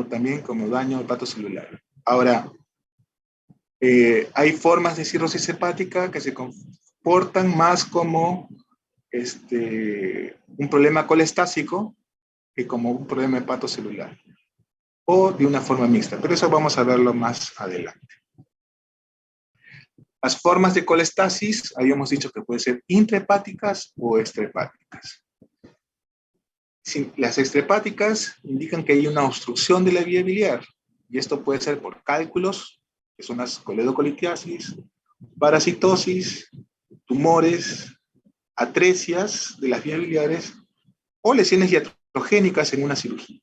también como daño hepatocelular. Ahora, hay formas de cirrosis hepática que se comportan más como un problema colestásico que como un problema hepatocelular, o de una forma mixta, pero eso vamos a verlo más adelante. Las formas de colestasis, habíamos dicho que pueden ser intrahepáticas o extrahepáticas. Las extrahepáticas indican que hay una obstrucción de la vía biliar, y esto puede ser por cálculos, que son las coledocolitiasis, parasitosis, tumores, atresias de las vías biliares, o lesiones iatrogénicas en una cirugía.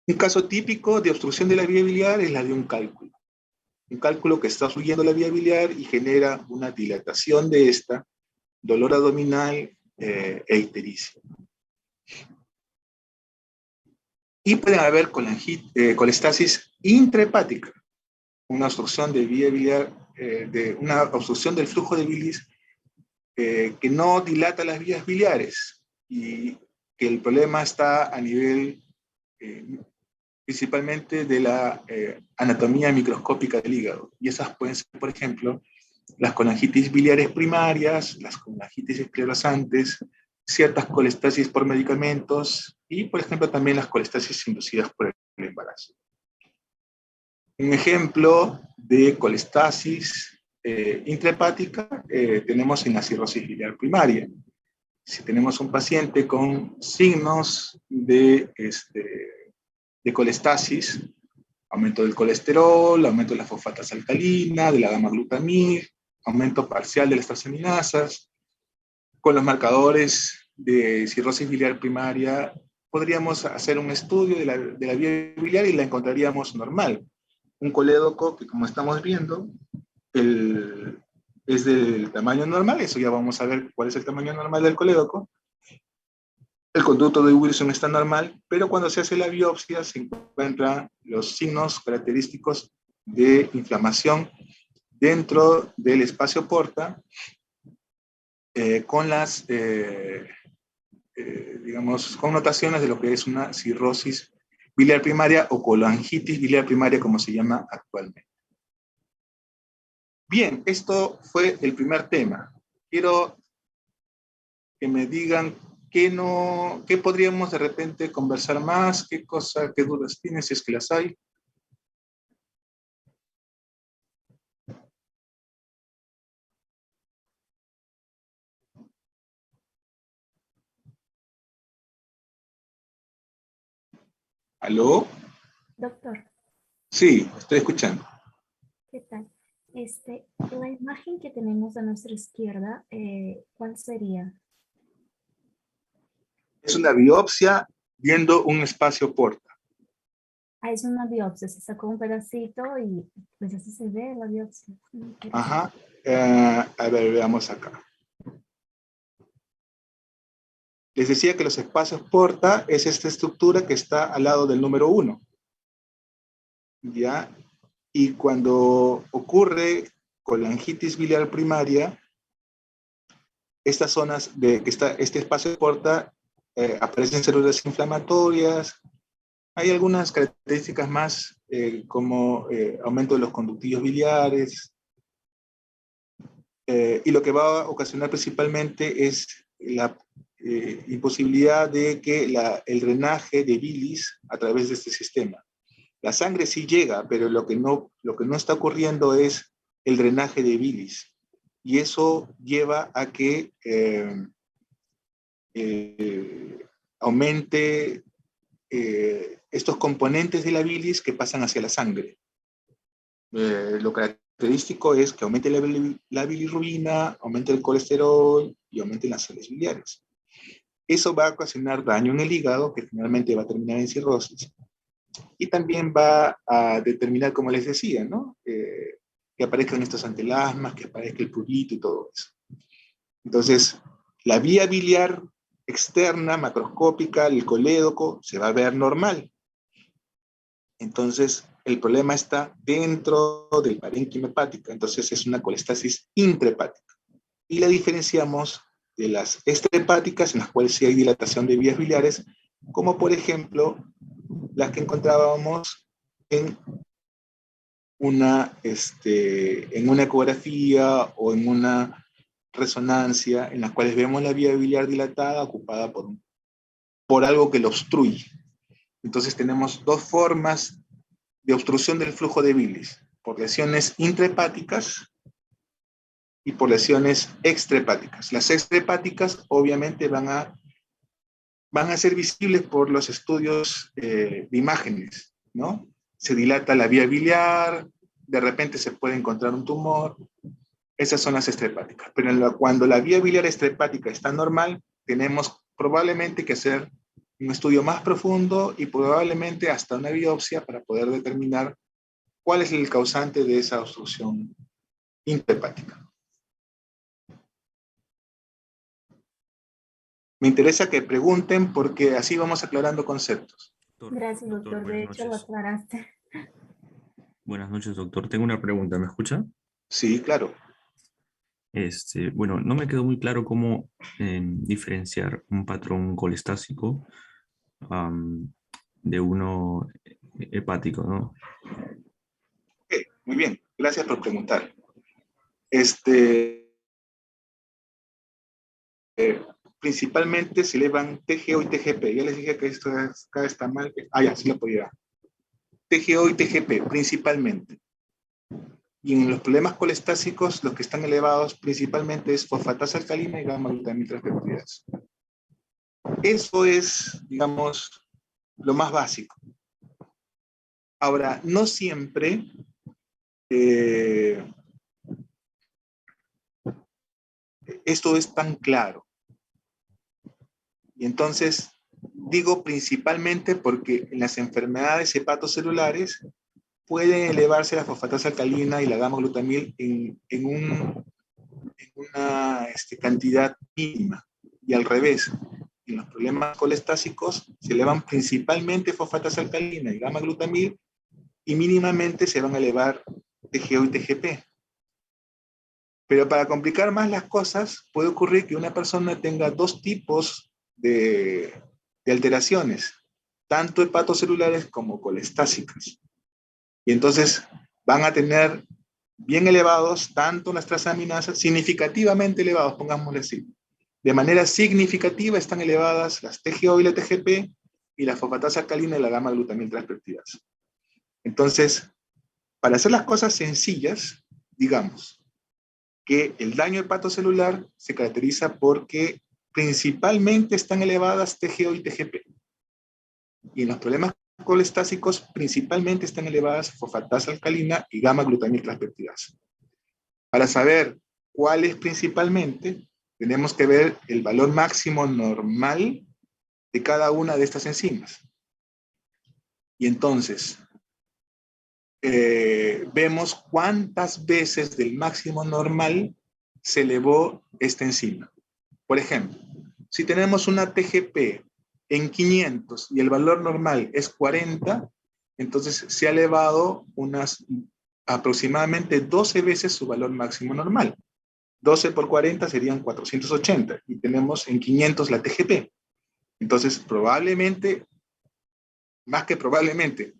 Un caso típico de obstrucción de la vía biliar es la de un cálculo. Un cálculo que está obstruyendo la vía biliar y genera una dilatación de esta, dolor abdominal e ictericia. Y pueden haber colestasis intrahepática, una obstrucción de vía biliar, una obstrucción del flujo de bilis que no dilata las vías biliares y que el problema está a nivel principalmente de la anatomía microscópica del hígado. Y esas pueden ser, por ejemplo, las colangitis biliares primarias, las colangitis esclerosantes, ciertas colestasis por medicamentos y, por ejemplo, también las colestasis inducidas por el embarazo. Un ejemplo de colestasis intrahepática tenemos en la cirrosis biliar primaria. Si tenemos un paciente con signos de colestasis, aumento del colesterol, aumento de las fosfatas alcalinas, de la gamma-glutamil, aumento parcial de las transaminasas, con los marcadores de cirrosis biliar primaria, podríamos hacer un estudio de la vía biliar y la encontraríamos normal. Un colédoco que, como estamos viendo, es del tamaño normal, eso ya vamos a ver cuál es el tamaño normal del colédoco. El conducto de Wilson está normal, pero cuando se hace la biopsia se encuentran los signos característicos de inflamación dentro del espacio porta, con las, digamos, connotaciones de lo que es una cirrosis biliar primaria o colangitis biliar primaria, como se llama actualmente. Bien, esto fue el primer tema. Quiero que me digan qué podríamos de repente conversar más, qué dudas tienen, si es que las hay. ¿Aló? Doctor, Sí, estoy escuchando. ¿qué tal? La imagen que tenemos a nuestra izquierda, ¿cuál sería? Es una biopsia viendo un espacio porta. Ah, es una biopsia, se sacó un pedacito y pues así se ve la biopsia. Ajá. A ver, veamos acá. Les decía que los espacios porta es esta estructura que está al lado del número 1. ¿Ya? Y cuando ocurre colangitis biliar primaria, estas zonas este espacio porta aparecen células inflamatorias. Hay algunas características más, como aumento de los conductillos biliares, y lo que va a ocasionar principalmente es la imposibilidad de que el drenaje de bilis a través de este sistema. La sangre sí llega, pero lo que no está ocurriendo es el drenaje de bilis. Y eso lleva a que aumente estos componentes de la bilis que pasan hacia la sangre. Lo característico es que aumente la bilirrubina, aumente el colesterol y aumenten las sales biliares. Eso va a ocasionar daño en el hígado, que finalmente va a terminar en cirrosis. y también va a determinar, como les decía, ¿no? Que aparezcan estos antelasmas, que aparezca el prurito y todo eso. Entonces, la vía biliar externa, macroscópica, el colédoco, se va a ver normal. Entonces, el problema está dentro del parénquima hepática, entonces es una colestasis intrahepática. Y la diferenciamos de las extrahepáticas, en las cuales sí hay dilatación de vías biliares, como por ejemplo las que encontrábamos en una ecografía o en una resonancia, en las cuales vemos la vía biliar dilatada ocupada por algo que lo obstruye. Entonces tenemos dos formas de obstrucción del flujo de bilis, por lesiones intrahepáticas y por lesiones extrahepáticas. Las extrahepáticas obviamente van a ser visibles por los estudios de imágenes, ¿no? Se dilata la vía biliar, de repente se puede encontrar un tumor. Esas son las extrahepáticas. Pero cuando la vía biliar extrahepática está normal, tenemos probablemente que hacer un estudio más profundo y probablemente hasta una biopsia para poder determinar cuál es el causante de esa obstrucción intrahepática. Me interesa que pregunten porque así vamos aclarando conceptos. Gracias, doctor. De hecho, lo aclaraste. Buenas noches, doctor. Tengo una pregunta, ¿me escucha? Sí, claro. Bueno, no me quedó muy claro cómo diferenciar un patrón colestásico de uno hepático, ¿no? Ok, muy bien. Gracias por preguntar. Principalmente se elevan TGO y TGP. Ya les dije que esto acá está mal. Ya, sí lo podía. TGO y TGP, principalmente. Y en los problemas colestásicos, los que están elevados principalmente es fosfatasa alcalina y gamma-glutamiltransferosidasa. Eso es, digamos, lo más básico. Ahora, no siempre esto es tan claro. Y entonces, digo principalmente porque en las enfermedades hepatocelulares pueden elevarse la fosfatasa alcalina y la gamma-glutamil en una cantidad mínima. Y al revés, en los problemas colestásicos se elevan principalmente fosfatasa alcalina y gamma-glutamil y mínimamente se van a elevar TGO y TGP. Pero para complicar más las cosas, puede ocurrir que una persona tenga dos tipos de alteraciones, tanto hepatocelulares como colestásicas. Y entonces van a tener bien elevados tanto las transaminasas, significativamente elevados, pongámosle así. De manera significativa están elevadas las TGO y la TGP y la fosfatasa alcalina y la gamma-glutamil transferosidasa. Entonces, para hacer las cosas sencillas, digamos que el daño hepatocelular se caracteriza porque principalmente están elevadas TGO y TGP. Y en los problemas colestásicos principalmente están elevadas fosfatasa alcalina y gamma-glutamil transferosidasa. Para saber cuál es principalmente, tenemos que ver el valor máximo normal de cada una de estas enzimas. Y entonces, vemos cuántas veces del máximo normal se elevó esta enzima. Por ejemplo, si tenemos una TGP en 500 y el valor normal es 40, entonces se ha elevado aproximadamente 12 veces su valor máximo normal. 12 por 40 serían 480 y tenemos en 500 la TGP. Entonces, probablemente, más que probablemente,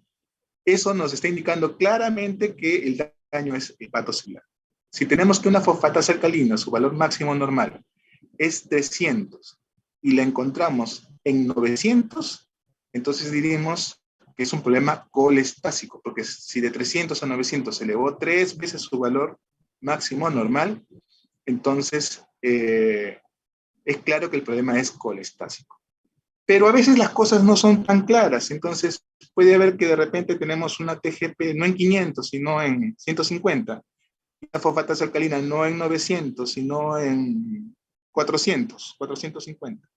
eso nos está indicando claramente que el daño es hepatocelular. Si tenemos que una fosfatasa alcalina, su valor máximo normal, es 300 y la encontramos en 900, entonces diríamos que es un problema colestásico, porque si de 300 a 900 se elevó 3 veces su valor máximo normal, entonces es claro que el problema es colestásico. Pero a veces las cosas no son tan claras, entonces puede haber que de repente tenemos una TGP no en 500, sino en 150, una fosfatasa alcalina no en 900, sino en 400, 450.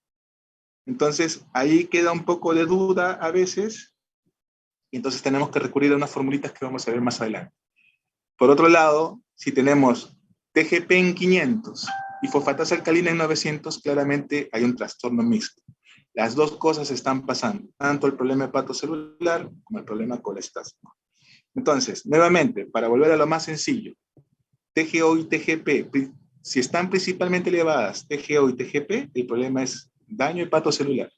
Entonces ahí queda un poco de duda a veces Y entonces tenemos que recurrir a unas formulitas que vamos a ver más adelante. Por otro lado, si tenemos TGP en 500 y fosfatasa alcalina en 900, claramente hay un trastorno mixto. Las dos cosas están pasando, tanto el problema hepatocelular como el problema colestásico. Entonces, nuevamente, para volver a lo más sencillo, TGO y TGP, si están principalmente elevadas, TGO y TGP, el problema es daño hepatocelular.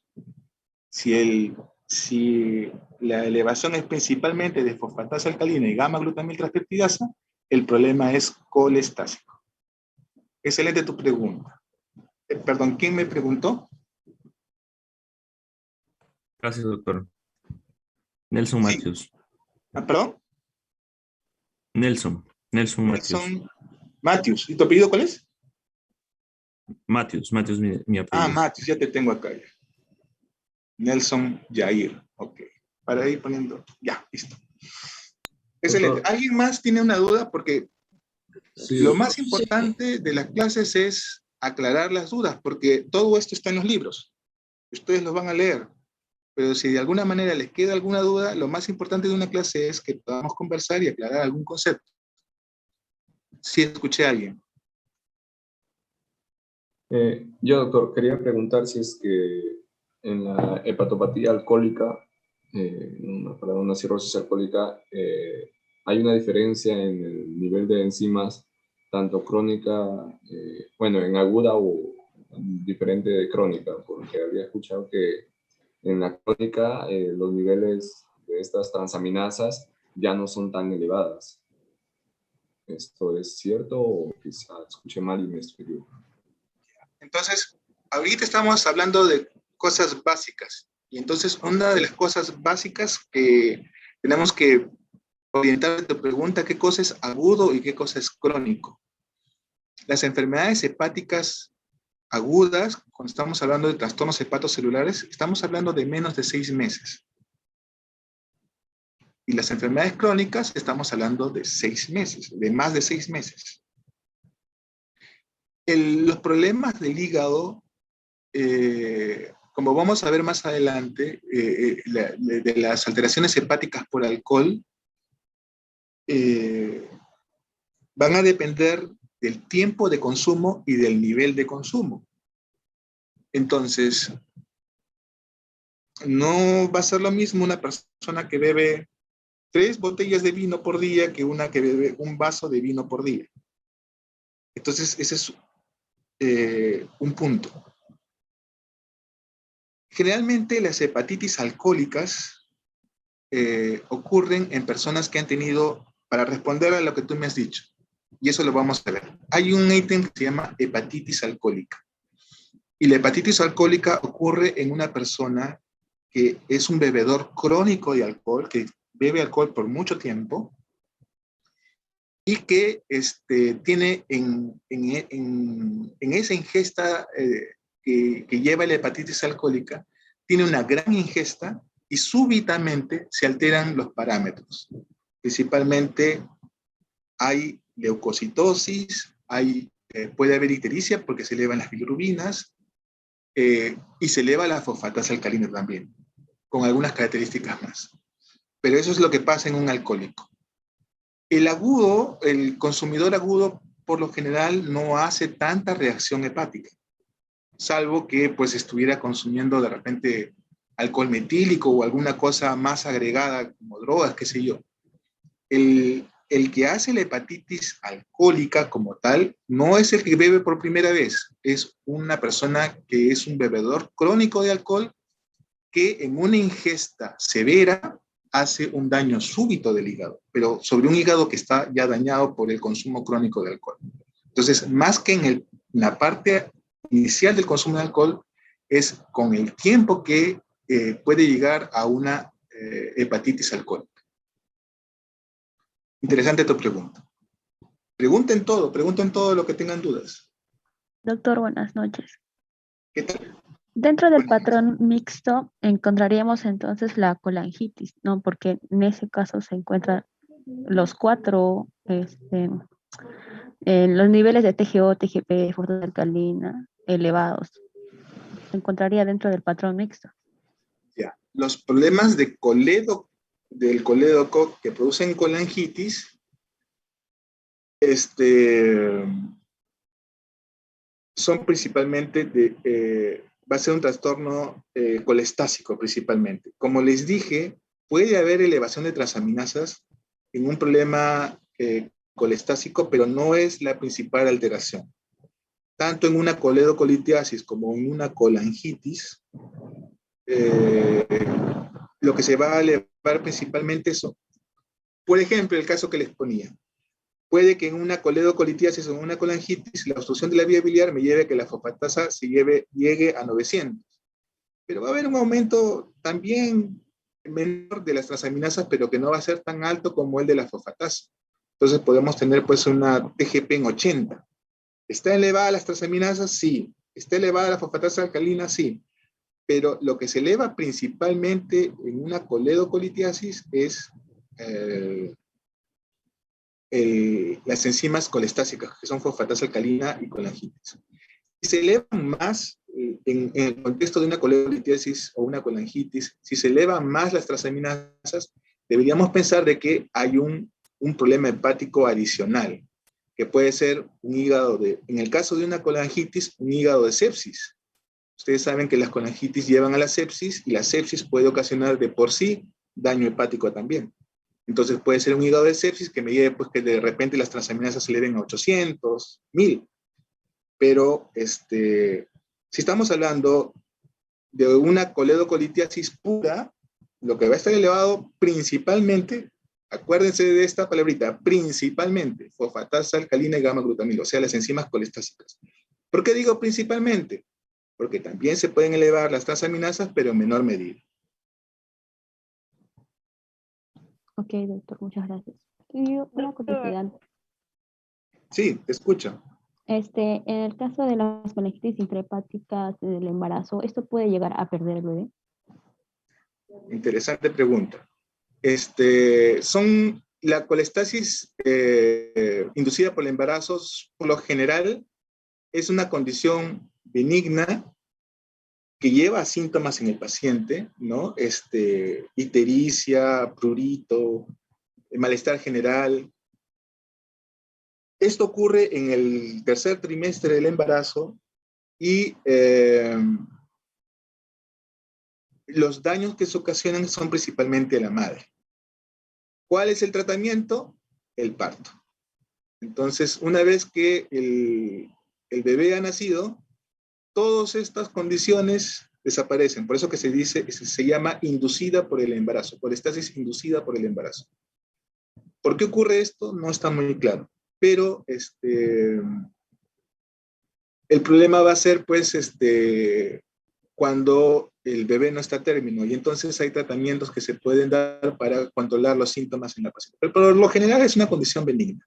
Si la elevación es principalmente de fosfatasa alcalina y gamma-glutamiltranscriptidasa, el problema es colestásico. Excelente tu pregunta. Perdón, ¿quién me preguntó? Gracias, doctor. Nelson Sí. Matthews. ¿Perdón? Nelson Matthews. Nelson Matthews. ¿Y tu apellido cuál es? Matthews, mi apellido. Matthews, ya te tengo acá. Ya. Nelson Jair. Ok. Para ir poniendo. Ya, listo. Excelente. Doctor. ¿Alguien más tiene una duda? Porque Sí, lo doctor. más importante de las clases es aclarar las dudas, porque todo esto está en los libros. Ustedes los van a leer. Pero si de alguna manera les queda alguna duda, lo más importante de una clase es que podamos conversar y aclarar algún concepto. Sí, escuché a alguien. Yo, doctor, quería preguntar si es que en la hepatopatía alcohólica, para una cirrosis alcohólica, hay una diferencia en el nivel de enzimas, tanto crónica, bueno, en aguda o diferente de crónica, porque había escuchado que en la crónica los niveles de estas transaminasas ya no son tan elevadas. ¿Esto es cierto o quizá escuché mal y me estoy... Entonces, ahorita estamos hablando de cosas básicas. Y entonces, una de las cosas básicas que tenemos que orientar tu pregunta, ¿qué cosa es agudo y qué cosa es crónico? Las enfermedades hepáticas agudas, cuando estamos hablando de trastornos hepatocelulares, estamos hablando de menos de 6 meses. Y las enfermedades crónicas, estamos hablando de 6 meses, de más de 6 meses. Los problemas del hígado, como vamos a ver más adelante, de las alteraciones hepáticas por alcohol, van a depender del tiempo de consumo y del nivel de consumo. Entonces, no va a ser lo mismo una persona que bebe 3 botellas de vino por día que una que bebe un vaso de vino por día. Entonces, ese es un punto. Generalmente las hepatitis alcohólicas ocurren en personas que han tenido, para responder a lo que tú me has dicho, y eso lo vamos a ver. Hay un ítem que se llama hepatitis alcohólica. Y la hepatitis alcohólica ocurre en una persona que es un bebedor crónico de alcohol, que bebe alcohol por mucho tiempo, y que tiene en esa ingesta que lleva la hepatitis alcohólica, tiene una gran ingesta y súbitamente se alteran los parámetros. Principalmente hay leucocitosis, puede haber ictericia porque se elevan las bilirrubinas y se eleva la fosfatasa alcalina también, con algunas características más. Pero eso es lo que pasa en un alcohólico. El consumidor agudo, por lo general, no hace tanta reacción hepática, salvo que pues estuviera consumiendo de repente alcohol metílico o alguna cosa más agregada, como drogas, qué sé yo. El que hace la hepatitis alcohólica como tal, no es el que bebe por primera vez, es una persona que es un bebedor crónico de alcohol que en una ingesta severa hace un daño súbito del hígado, pero sobre un hígado que está ya dañado por el consumo crónico de alcohol. Entonces, más que en la parte inicial del consumo de alcohol, es con el tiempo que puede llegar a una hepatitis alcohólica. Interesante tu pregunta. Pregunten todo lo que tengan dudas. Doctor, buenas noches. ¿Qué tal? Dentro del patrón mixto encontraríamos entonces la colangitis, ¿no? Porque en ese caso se encuentran los 4, los niveles de TGO, TGP, fosfatasa alcalina elevados. Se encontraría dentro del patrón mixto. Ya. Los problemas de coledocarditis del colédoco que producen colangitis, son principalmente va a ser un trastorno colestásico principalmente. Como les dije, puede haber elevación de transaminasas en un problema colestásico, pero no es la principal alteración. Tanto en una coledocolitiasis como en una colangitis, lo que se va a elevar principalmente son, por ejemplo, el caso que les ponía. Puede que en una coledocolitiasis o en una colangitis la obstrucción de la vía biliar me lleve a que la fosfatasa llegue a 900. Pero va a haber un aumento también menor de las transaminasas, pero que no va a ser tan alto como el de la fosfatasa. Entonces podemos tener pues una TGP en 80. ¿Está elevada las transaminasas? Sí. ¿Está elevada la fosfatasa alcalina? Sí. Pero lo que se eleva principalmente en una coledocolitiasis es las enzimas colestásicas, que son fosfatasa alcalina y colangitis. Si se elevan más, en el contexto de una coledocolitiasis o una colangitis, si se elevan más las transaminasas, deberíamos pensar de que hay un problema hepático adicional, que puede ser un hígado en el caso de una colangitis, un hígado de sepsis. Ustedes saben que las colangitis llevan a la sepsis y la sepsis puede ocasionar de por sí daño hepático también. Entonces puede ser un hígado de sepsis que me lleve pues que de repente las transaminasas se eleven a 800, 1000. Pero si estamos hablando de una coledocolitiasis pura, lo que va a estar elevado principalmente, acuérdense de esta palabrita, principalmente, fosfatasa alcalina y gamma-glutamilo, o sea, las enzimas colestásicas. ¿Por qué digo principalmente? Porque también se pueden elevar las transaminasas, pero en menor medida. Ok, doctor, muchas gracias. Y una curiosidad. Sí, te escucho. En el caso de las colangitis intrahepáticas del embarazo, ¿esto puede llegar a perder el bebé? Interesante pregunta. La colestasis inducida por el embarazo, por lo general, es una condición benigna que lleva síntomas en el paciente, ¿no? Ictericia, prurito, malestar general. Esto ocurre en el tercer trimestre del embarazo y los daños que se ocasionan son principalmente a la madre. ¿Cuál es el tratamiento? El parto. Entonces, una vez que el bebé ha nacido, todas estas condiciones desaparecen. Por eso que se llama inducida por el embarazo, colestasis inducida por el embarazo. ¿Por qué ocurre esto? No está muy claro. Pero el problema va a ser, pues, cuando el bebé no está a término, y entonces hay tratamientos que se pueden dar para controlar los síntomas en la paciente. Pero por lo general es una condición benigna.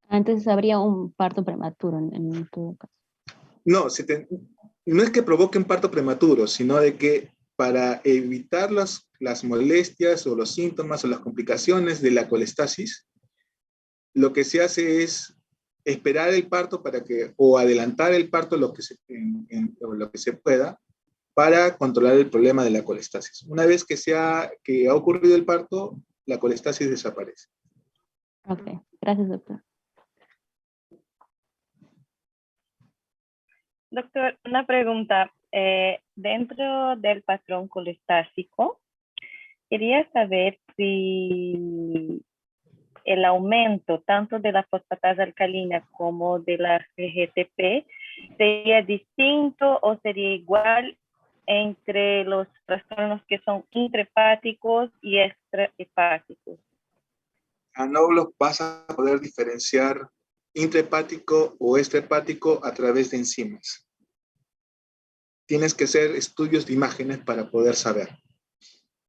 Entonces habría un parto prematuro en todo caso. No, no es que provoque un parto prematuro, sino de que para evitar las molestias o los síntomas o las complicaciones de la colestasis, lo que se hace es esperar el parto o adelantar el parto lo que se pueda para controlar el problema de la colestasis. Una vez que ha ocurrido el parto, la colestasis desaparece. Ok, gracias, doctor. Doctor, una pregunta. Dentro del patrón colestásico, quería saber si el aumento tanto de la fosfatasa alcalina como de la GGTP sería distinto o sería igual entre los trastornos que son intrahepáticos y extrahepáticos. No los vas a poder diferenciar intrahepático o extrahepático a través de enzimas. Tienes que hacer estudios de imágenes para poder saber.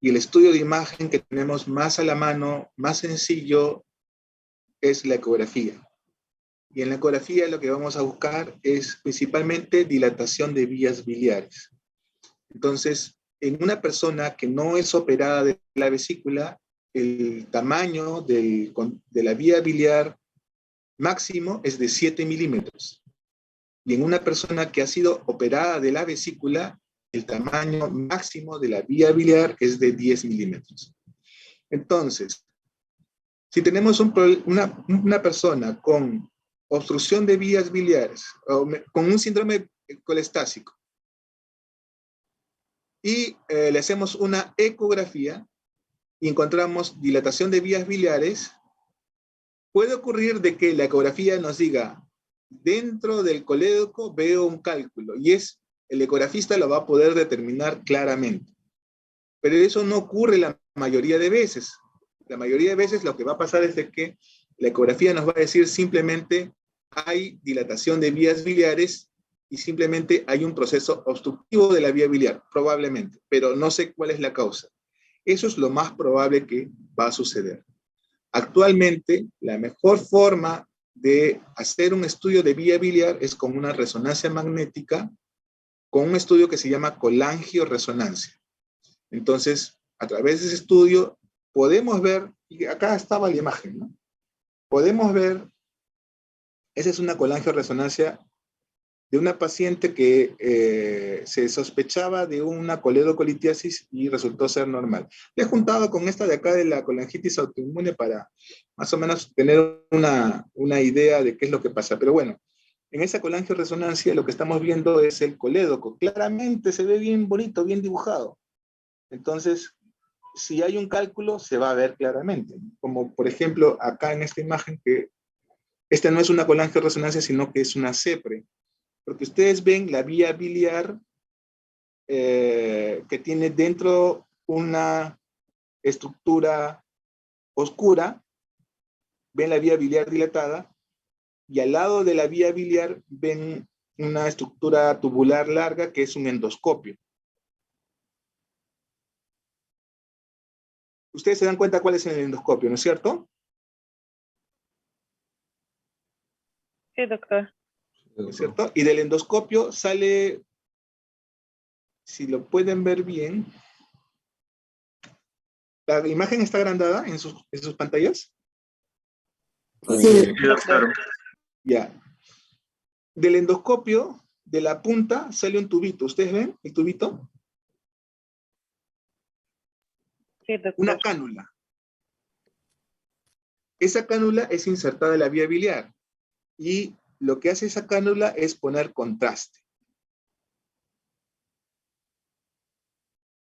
Y el estudio de imagen que tenemos más a la mano, más sencillo, es la ecografía. Y en la ecografía lo que vamos a buscar es principalmente dilatación de vías biliares. Entonces, en una persona que no es operada de la vesícula, el tamaño de la vía biliar máximo es de 7 milímetros. Y en una persona que ha sido operada de la vesícula, el tamaño máximo de la vía biliar es de 10 milímetros. Entonces, si tenemos una persona con obstrucción de vías biliares, o con un síndrome colestásico, y le hacemos una ecografía y encontramos dilatación de vías biliares, puede ocurrir de que la ecografía nos diga, dentro del colédoco veo un cálculo, y el ecografista lo va a poder determinar claramente. Pero eso no ocurre la mayoría de veces. La mayoría de veces lo que va a pasar es de que la ecografía nos va a decir simplemente hay dilatación de vías biliares y simplemente hay un proceso obstructivo de la vía biliar, probablemente, pero no sé cuál es la causa. Eso es lo más probable que va a suceder. Actualmente, la mejor forma de hacer un estudio de vía biliar es con una resonancia magnética, con un estudio que se llama colangioresonancia. Entonces, a través de ese estudio, podemos ver, y acá estaba la imagen, ¿no? Podemos ver, esa es una colangioresonancia de una paciente que se sospechaba de una coledocolitiasis y resultó ser normal. Le he juntado con esta de acá de la colangitis autoinmune para más o menos tener una idea de qué es lo que pasa. Pero bueno, en esa colangioresonancia lo que estamos viendo es el colédoco. Claramente se ve bien bonito, bien dibujado. Entonces, si hay un cálculo, se va a ver claramente. Como por ejemplo, acá en esta imagen, que esta no es una colangioresonancia, sino que es una CEPRE. Porque ustedes ven la vía biliar que tiene dentro una estructura oscura, ven la vía biliar dilatada, y al lado de la vía biliar ven una estructura tubular larga que es un endoscopio. Ustedes se dan cuenta cuál es el endoscopio, ¿no es cierto? Sí, doctor. ¿No es cierto? Y del endoscopio sale, si lo pueden ver bien, ¿la imagen está agrandada en sus pantallas? Sí, Doctor. Ya. Del endoscopio, de la punta, sale un tubito. ¿Ustedes ven el tubito? Sí, doctor. Una cánula. Esa cánula es insertada en la vía biliar y lo que hace esa cánula es poner contraste.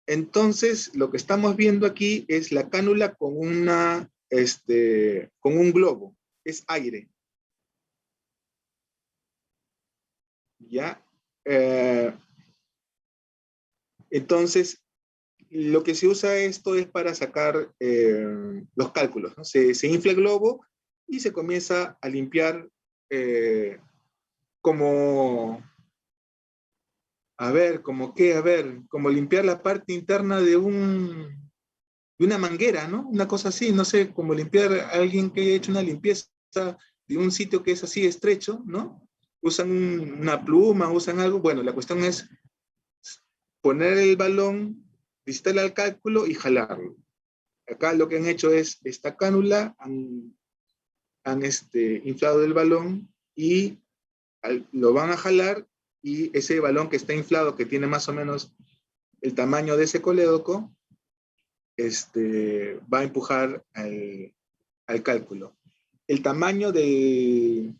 Entonces, lo que estamos viendo aquí es la cánula con con un globo. Es aire. ¿Ya? Entonces, lo que se usa esto es para sacar los cálculos, ¿no? Se infla el globo y se comienza a limpiar como, a ver, como qué, a ver, como limpiar la parte interna de una manguera, ¿no? Una cosa así, no sé, como limpiar a alguien que haya hecho una limpieza de un sitio que es así estrecho, ¿no? Usan una pluma, usan algo. Bueno, la cuestión es poner el balón, digitarle al cálculo y jalarlo. Acá lo que han hecho es esta cánula, han inflado el balón y lo van a jalar, y ese balón que está inflado, que tiene más o menos el tamaño de ese colédoco, va a empujar al cálculo. El tamaño del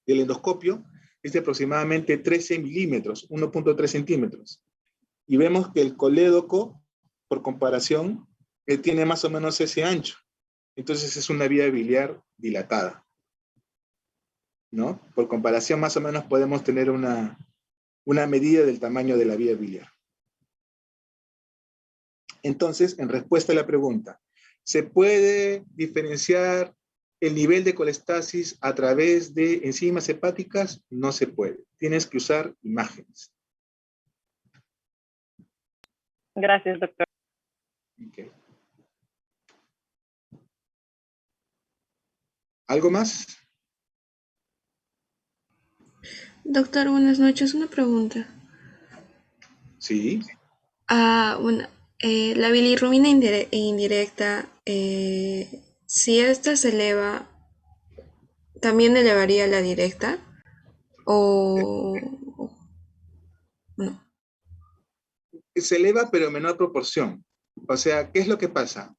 endoscopio es de aproximadamente 13 milímetros, 1.3 centímetros. Y vemos que el colédoco, por comparación, tiene más o menos ese ancho. Entonces es una vía biliar dilatada, ¿no? Por comparación, más o menos podemos tener una medida del tamaño de la vía biliar. Entonces, en respuesta a la pregunta, ¿se puede diferenciar el nivel de colestasis a través de enzimas hepáticas? No se puede. Tienes que usar imágenes. Gracias, doctor. Okay. ¿Algo más? Doctor, buenas noches. Una pregunta. Sí. Bueno, la bilirrubina indirecta, si esta se eleva, ¿también elevaría la directa? ¿O no? Se eleva, pero en menor proporción. O sea, ¿qué es lo que pasa?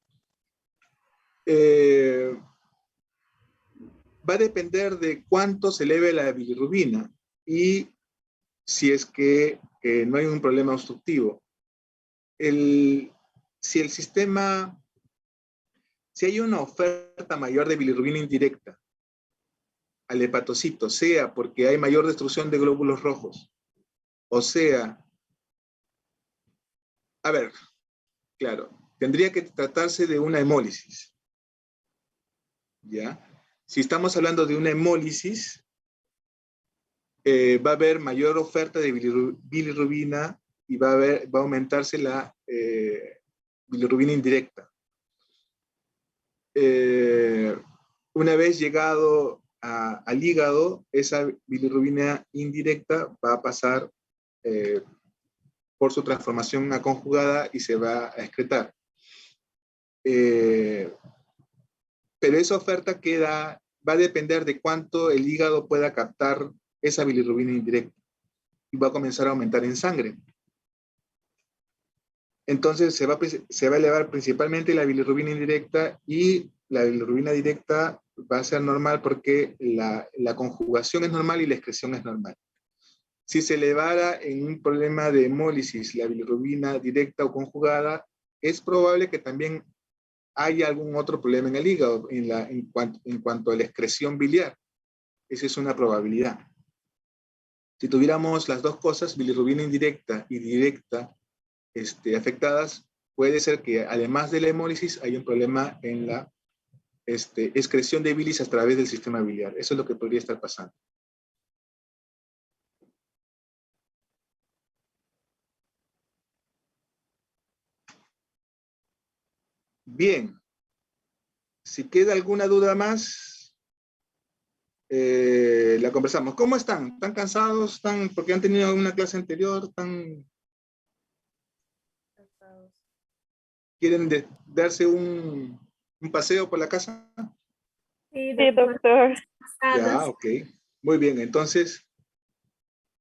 Va a depender de cuánto se eleve la bilirrubina y si es que no hay un problema obstructivo. Si el sistema, si hay una oferta mayor de bilirrubina indirecta al hepatocito, sea porque hay mayor destrucción de glóbulos rojos, o sea, a ver, claro, tendría que tratarse de una hemólisis, ¿ya? Si estamos hablando de una hemólisis, va a haber mayor oferta de bilirrubina y va a aumentarse la bilirrubina indirecta. Una vez llegado al hígado, esa bilirrubina indirecta va a pasar por su transformación a conjugada y se va a excretar. Pero esa oferta va a depender de cuánto el hígado pueda captar esa bilirrubina indirecta y va a comenzar a aumentar en sangre. Entonces se va a elevar principalmente la bilirrubina indirecta y la bilirrubina directa va a ser normal porque la conjugación es normal y la excreción es normal. Si se elevara en un problema de hemólisis la bilirrubina directa o conjugada, es probable que también haya algún otro problema en el hígado en cuanto a la excreción biliar. Esa es una probabilidad. Si tuviéramos las dos cosas, bilirrubina indirecta y directa, afectadas, puede ser que además de la hemólisis hay un problema en la excreción de bilis a través del sistema biliar. Eso es lo que podría estar pasando. Bien. Si queda alguna duda más, la conversamos. ¿Cómo están? ¿Están cansados? ¿Están porque han tenido una clase anterior? ¿Están... ¿Quieren darse un paseo por la casa? Sí, doctor. Ya, ok. Muy bien, entonces